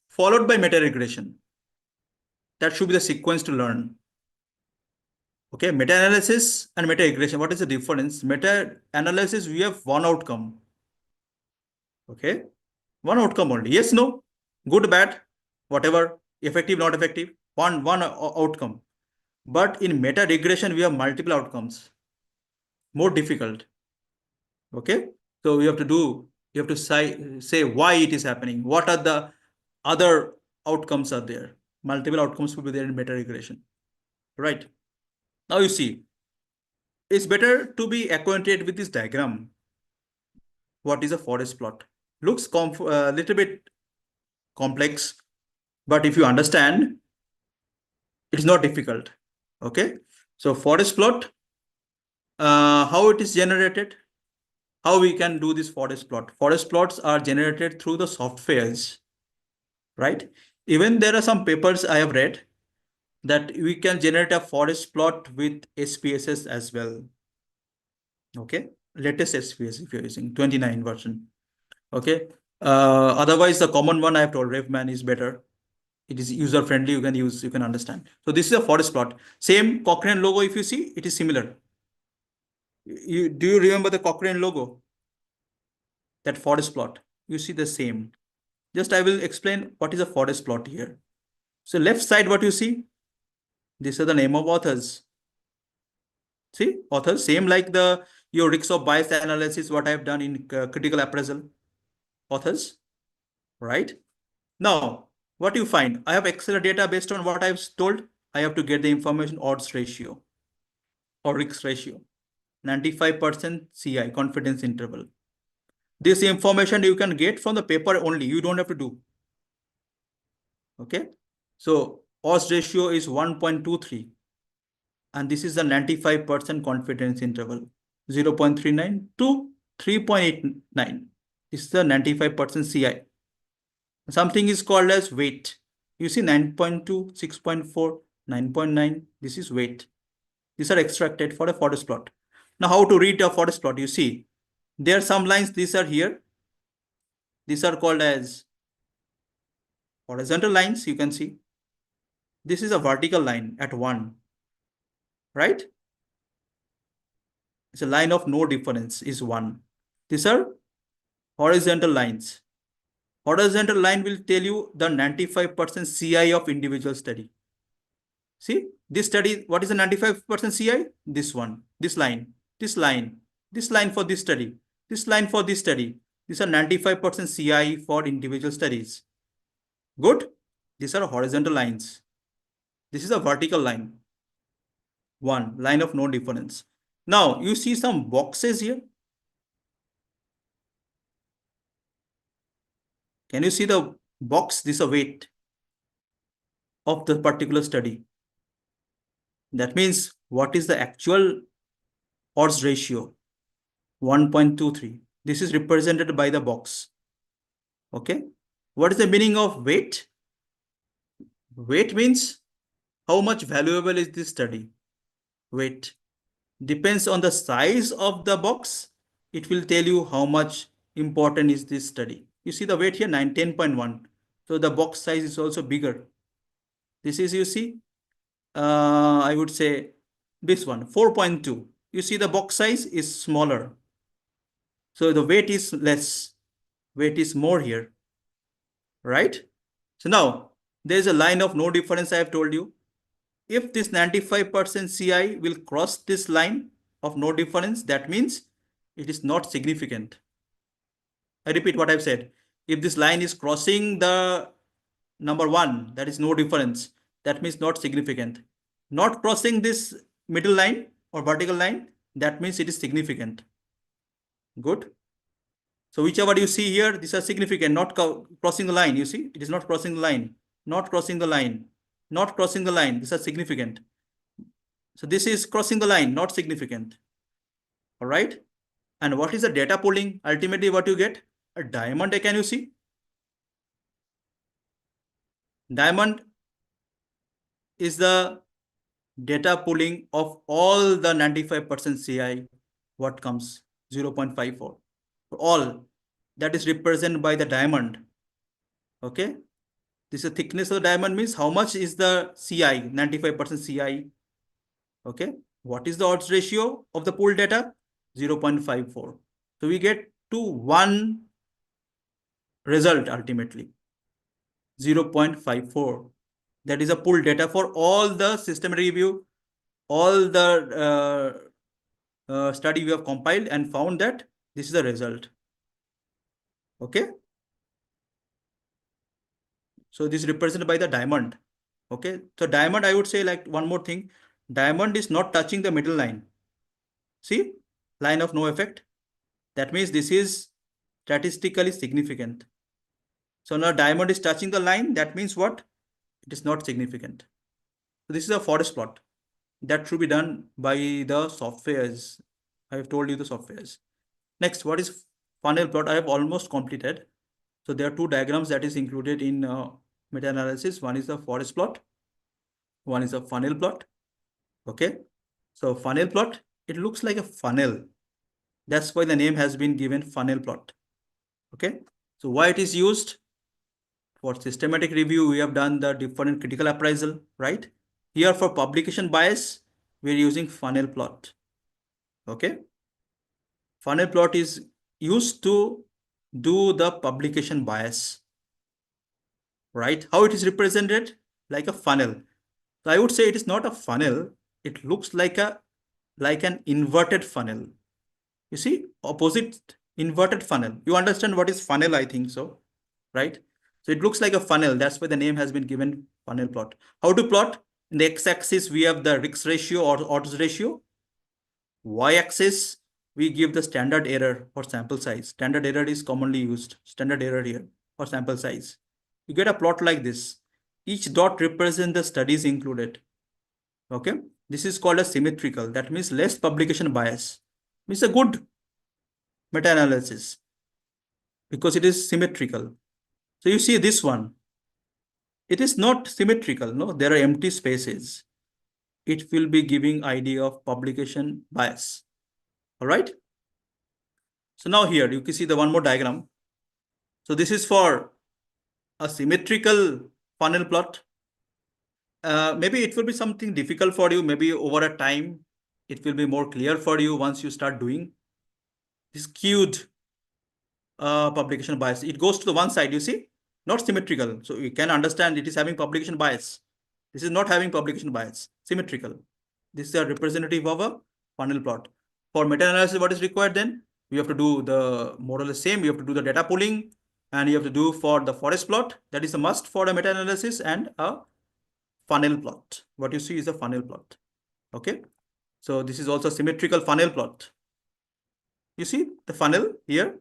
followed by meta-regression. That should be the sequence to learn. Okay, meta-analysis and meta-regression. What is the difference? Meta-analysis, we have one outcome. Okay, one outcome only. Yes, no, good, bad, whatever, effective, not effective, one outcome. But in meta-regression, we have multiple outcomes. More difficult. Okay, so you have to say why it is happening. What are the other outcomes are there? Multiple outcomes will be there in meta regression, right? Now you see, it's better to be acquainted with this diagram. What is a forest plot? Looks little bit complex, but if you understand, it's not difficult. Okay, so forest plot, how it is generated? How we can do this forest plot? Forest plots are generated through the softwares, right? Even there are some papers I have read that we can generate a forest plot with SPSS as well. Okay, latest SPS if you're using 29 version. Okay, otherwise the common one I have told, Revman is better. It is user friendly. You can understand. So this is a forest plot. Same Cochrane logo. If you see, it is similar. Do you remember the Cochrane logo? That forest plot. You see the same. Just I will explain what is a forest plot here. So left side, what you see, these are the name of authors. See, authors, same like your risks of bias analysis, what I have done in critical appraisal. Authors, right? Now, what you find, I have Excel data based on what I've told. I have to get the information odds ratio or risk ratio, 95% CI, confidence interval. This information you can get from the paper only. You don't have to do. Okay. So odds ratio is 1.23. And this is the 95% confidence interval, 0.39 to 3.89. This is the 95% CI. Something is called as weight. You see 9.2, 6.4, 9.9. This is weight. These are extracted for a forest plot. Now, how to read a forest plot? You see, there are some lines. These are here. These are called as horizontal lines. You can see. This is a vertical line at 1. Right? It's a line of no difference is 1. These are horizontal lines. Horizontal line will tell you the 95% CI of individual study. See, this study, what is the 95% CI? This one, this line, this line, this line for this study, this line for this study. These are 95% CI for individual studies. Good. These are horizontal lines. This is a vertical line. 1, line of no difference. Now, you see some boxes here. Can you see the box? This is a weight of the particular study. That means what is the actual odds ratio? 1.23. This is represented by the box. Okay. What is the meaning of weight? Weight means how much valuable is this study? Weight depends on the size of the box. It will tell you how much important is this study. You see the weight here, 10.1. So the box size is also bigger. This is, you see, I would say this one, 4.2. You see the box size is smaller. So the weight is less. Weight is more here. Right? So now, there is a line of no difference I have told you. if this 95% CI will cross this line of no difference, that means it is not significant. I repeat what I've said. If this line is crossing the number 1, that is no difference, that means not significant. Not crossing this middle line or vertical line, that means it is significant. Good. So whichever you see here, these are significant, not crossing the line. You see, it is not crossing the line, not crossing the line, not crossing the line. These are significant. So this is crossing the line, not significant. All right. And what is the data pooling? Ultimately, what you get? A diamond, can you see? Diamond is the data pooling of all the 95% CI. What comes? 0.54. All that is represented by the diamond. Okay. This is the thickness of the diamond, means how much is the CI, 95% CI. Okay. What is the odds ratio of the pooled data? 0.54. So we get to one result ultimately, 0.54. That is a pooled data for all the systematic review, all the study we have compiled and found that this is the result. Okay. So this is represented by the diamond. Okay. So diamond, I would say, like, one more thing. Diamond is not touching the middle line. See, line of no effect. That means this is statistically significant. So now diamond is touching the line. That means what? It is not significant. So this is a forest plot that should be done by the softwares. I have told you the softwares. Next, what is funnel plot? I have almost completed. So there are two diagrams that is included in meta-analysis. One is the forest plot. One is a funnel plot. Okay. So funnel plot, it looks like a funnel. That's why the name has been given funnel plot. Okay. So why it is used? For systematic review, we have done the different critical appraisal, right? Here for publication bias, we're using funnel plot. Okay. Funnel plot is used to do the publication bias, right? How it is represented? Like a funnel. So I would say it is not a funnel. It looks like an inverted funnel. You see, opposite inverted funnel. You understand what is funnel, I think so, right? So it looks like a funnel. That's why the name has been given funnel plot. How to plot? In the x-axis, we have the risk ratio or odds ratio. Y-axis, we give the standard error for sample size. Standard error is commonly used. Standard error here for sample size. You get a plot like this. Each dot represents the studies included. Okay. This is called a symmetrical. That means less publication bias. It's a good meta-analysis because it is symmetrical. So you see this one. It is not symmetrical. No, there are empty spaces. It will be giving idea of publication bias. All right. So now here you can see the one more diagram. So this is for a symmetrical funnel plot. Maybe it will be something difficult for you. Maybe over a time, it will be more clear for you once you start doing this skewed publication bias. It goes to the one side, you see, not symmetrical. So you can understand it is having publication bias. This is not having publication bias, symmetrical. This is a representative of a funnel plot. For meta-analysis, what is required then? You have to do the more or less same. You have to do the data pooling, and you have to do for the forest plot. That is a must for a meta-analysis and a funnel plot. What you see is a funnel plot. Okay. So this is also a symmetrical funnel plot. You see the funnel here,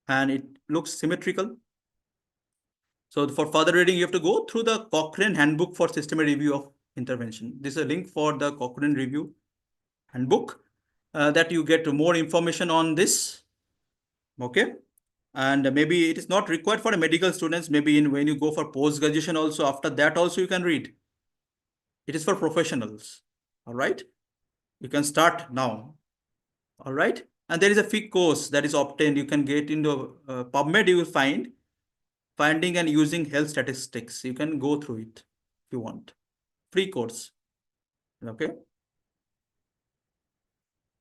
and it looks symmetrical. So for further reading, you have to go through the Cochrane Handbook for Systematic Review of Intervention. This is a link for the Cochrane Review Handbook that you get more information on this. Okay. And maybe it is not required for medical students. Maybe when you go for post-graduation also, after that also you can read. It is for professionals. All right. You can start now. All right. And there is a free course that is obtained. You can get into PubMed. You will find finding and using health statistics. You can go through it if you want. Free course. Okay.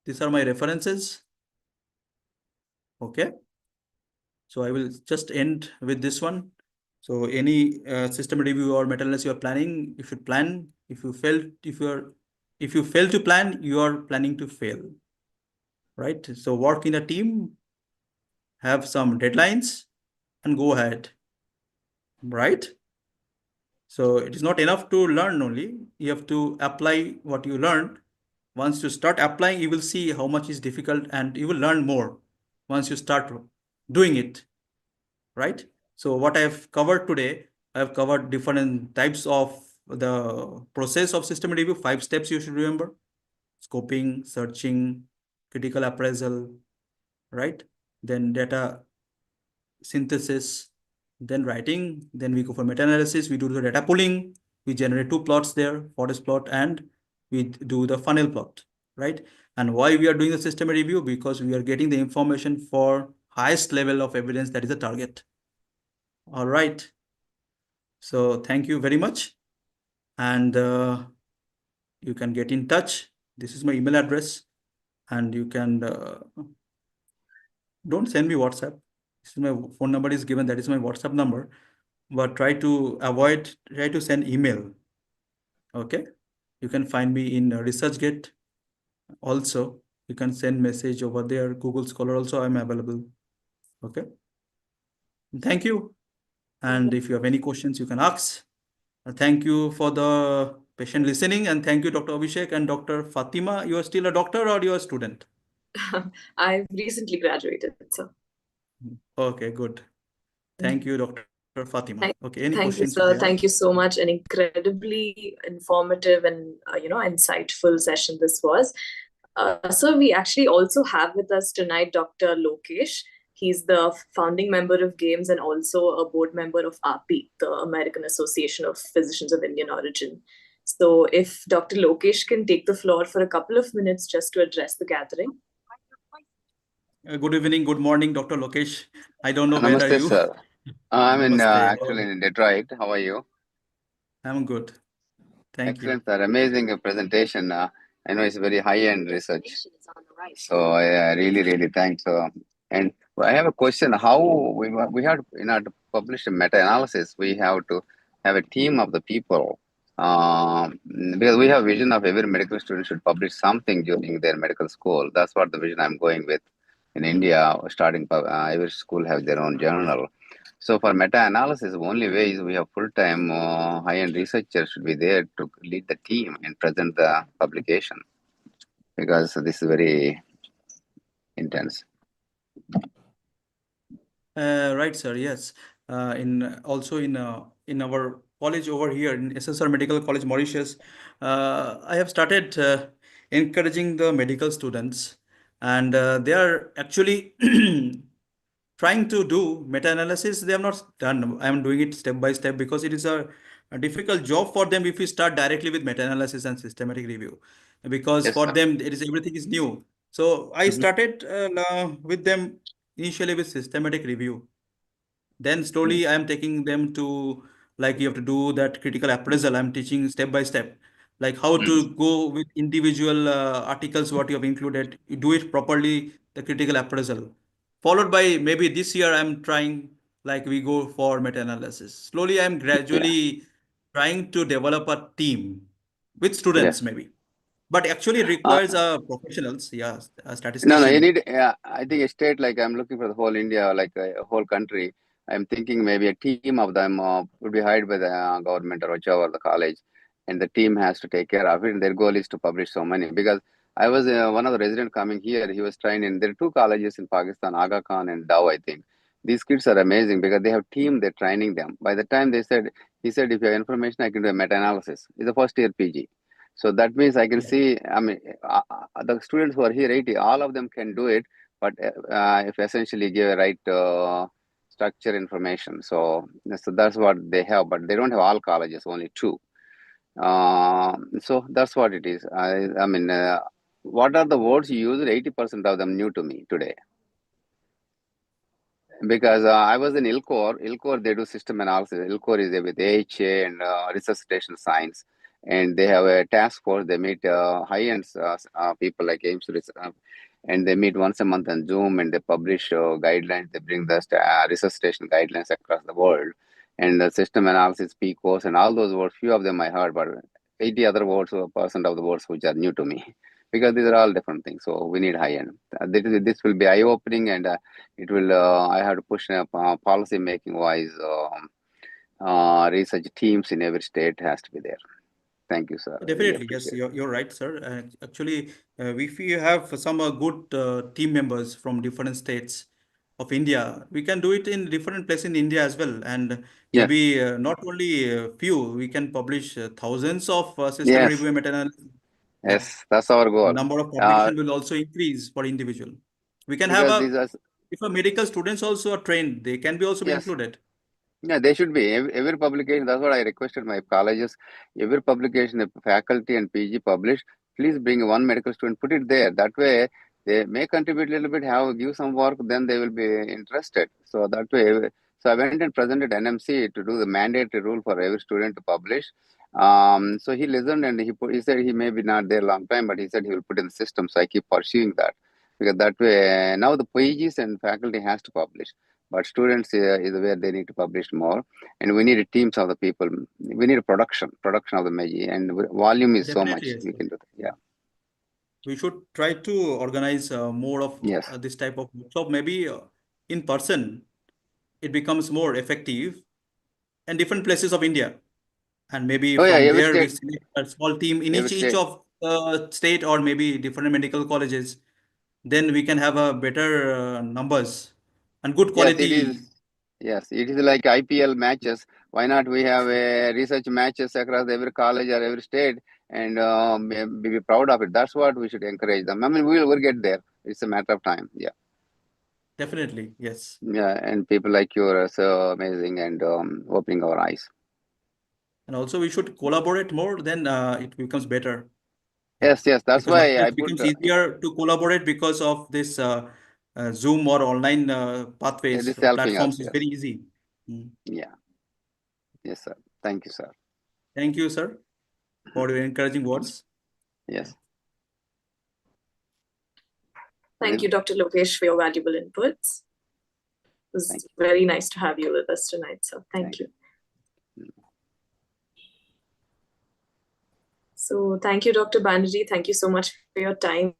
These are my references. Okay. So I will just end with this one. So any system review or meta-analysis you are planning, you should plan. If you fail to plan, you are planning to fail, right? So work in a team, have some deadlines, and go ahead, right? So it is not enough to learn only. You have to apply what you learned. Once you start applying, you will see how much is difficult, and you will learn more once you start doing it, right? So what I have covered today, I have covered different types of the process of system review. 5 steps you should remember: scoping, searching, critical appraisal, right? Then data synthesis, then writing, then we go for meta-analysis, we do the data pooling, we generate 2 plots there, forest plot, and we do the funnel plot, right? And why we are doing the system review? Because we are getting the information for highest level of evidence, that is the target. All right. So thank you very much. And you can get in touch. This is my email address, and you can don't send me WhatsApp. This is my phone number is given. That is my WhatsApp number. But try to send email. Okay. You can find me in ResearchGate also. You can send message over there. Google Scholar also, I'm available. Okay. Thank you. And if you have any questions, you can ask. Thank you for the patient listening, and thank you, Dr. Abhishek and Dr. Fatima. You are still a doctor or you are a student? I've recently graduated, sir. Okay, good. Thank you, Dr. Fatima. Okay, any Thank you, questions you sir. may Thank have? you so much. An incredibly informative and insightful session this was. So we actually also have with us tonight Dr. Lokesh. He's the founding member of GAIMS and also a board member of API, the American Association of Physicians of Indian Origin. So if Dr. Lokesh can take the floor for a couple of minutes just to address the gathering. Good evening, good morning, Dr. Lokesh. I don't know where are Namaste, you. sir. I'm in Namaste. actually in Detroit. How are you? I'm good. Thank you. Excellent, sir. Amazing presentation. I know it's very high-end research. So I really thanks. And I have a question. How we have in order to publish a meta-analysis, we have to have a team of the people. Because we have vision of every medical student should publish something during their medical school. That's what the vision I'm going with. In India, starting every school have their own journal. So for meta-analysis, the only way is we have full-time high-end researchers should be there to lead the team and present the publication, because this is very intense. Right, sir. Yes. In our college over here in SSR Medical College, Mauritius, I have started encouraging the medical students, and they are actually trying to do meta-analysis. They have not done. I am doing it step by step because it is a difficult job for them if we start directly with meta-analysis and systematic review, because Yes, for sir. them everything is new. So I started with them initially with systematic review. Then slowly I am taking them to, like, you have to do that critical appraisal. I'm teaching step by step, like how to go with individual articles, what you have included, you do it properly, the critical appraisal. Followed by maybe this year I'm trying, like we go for meta-analysis. Slowly I'm Yeah. gradually trying to develop a team with students Yes. maybe. But actually it Uh, requires professionals, yeah, a no, you statistician. need. I think a state like I'm looking for the whole India, like a whole country. I'm thinking maybe a team of them would be hired by the government or whichever the college, and the team has to take care of it. And their goal is to publish so many. Because I was one of the resident coming here. He was trained in. There are 2 colleges in Pakistan, Aga Khan and Dow, I think. These kids are amazing because they have team. They're training them. By the time he said, if you have information, I can do a meta-analysis. It's a first year PG. So that means I can see, I mean, the students who are here, 80, all of them can do it, but if essentially give a right structure information. So that's what they have, but they don't have all colleges, only 2. So that's what it is. I mean, what are the words you use? 80% of them new to me today. Because I was in ILCOR. ILCOR, they do system analysis. ILCOR is with AHA and resuscitation science. And they have a task force. They meet high-end people like GAIMS, and they meet once a month on Zoom, and they publish guidelines. They bring the resuscitation guidelines across the world. and the system analysis, PCOS, and all those words. Few of them I heard, but 80 other words or percent of the words which are new to me, because these are all different things. So we need high end. This will be eye opening, and it will. I have to push policy making wise. Research teams in every state has to be there. Thank you, sir. Really Definitely, yes, appreciate it. you're right, sir. Actually, if we have some good team members from different states of India, we can do it in different places in India as well. And Yes, maybe not only a few, we can publish thousands of system yes, review meta-analysis. Yeah, yes. That's our the goal. number of publication will also increase for individual. We can have Because these are if a medical students also are trained, they can be also be yes. included. Yeah, they should be. Every publication, that's what I requested my colleges. Every publication, if faculty and PG publish, please bring one medical student, put it there. That way, they may contribute a little bit, give some work, then they will be interested. So that way, so I went and presented NMC to do the mandatory rule for every student to publish. So he listened and he said he may be not there long time, but he said he will put in the system. So I keep pursuing that, because that way, now the PGs and faculty has to publish. But students is where they need to publish more, and we need teams of the people. We need a production of the MAGI, and volume is so Definitely, much. yes, We sir. can do that. Yeah. We should try to organize more of Yes. this type of workshop. Maybe in person, it becomes more effective in different places of India. And maybe Oh yeah. from Every there, we state. select a small team in Every each state. of state, or maybe different medical colleges. Then we can have a better numbers and good Yes, it is. quality. Yes, it is like IPL matches. Why not we have a research matches across every college or every state, and be proud of it. That's what we should encourage them. I mean, we'll get there. It's a matter of time. Yeah. Definitely, yes. Yeah, and people like you are so amazing and opening our eyes. And also we should collaborate more, then it becomes better. Yes, yes. That's Because now why I it put becomes easier to collaborate because of this Zoom or online pathways this or helping us. platforms is Yes. very easy. Mm. Yeah. Yes, sir. Thank you, sir. Thank you, sir, for your encouraging words. Yes. Thank you, Dr. Lokesh, for your valuable inputs. It was very nice to have you with us tonight, so thank you. So thank you, Dr. Banerjee. Thank you so much for your time.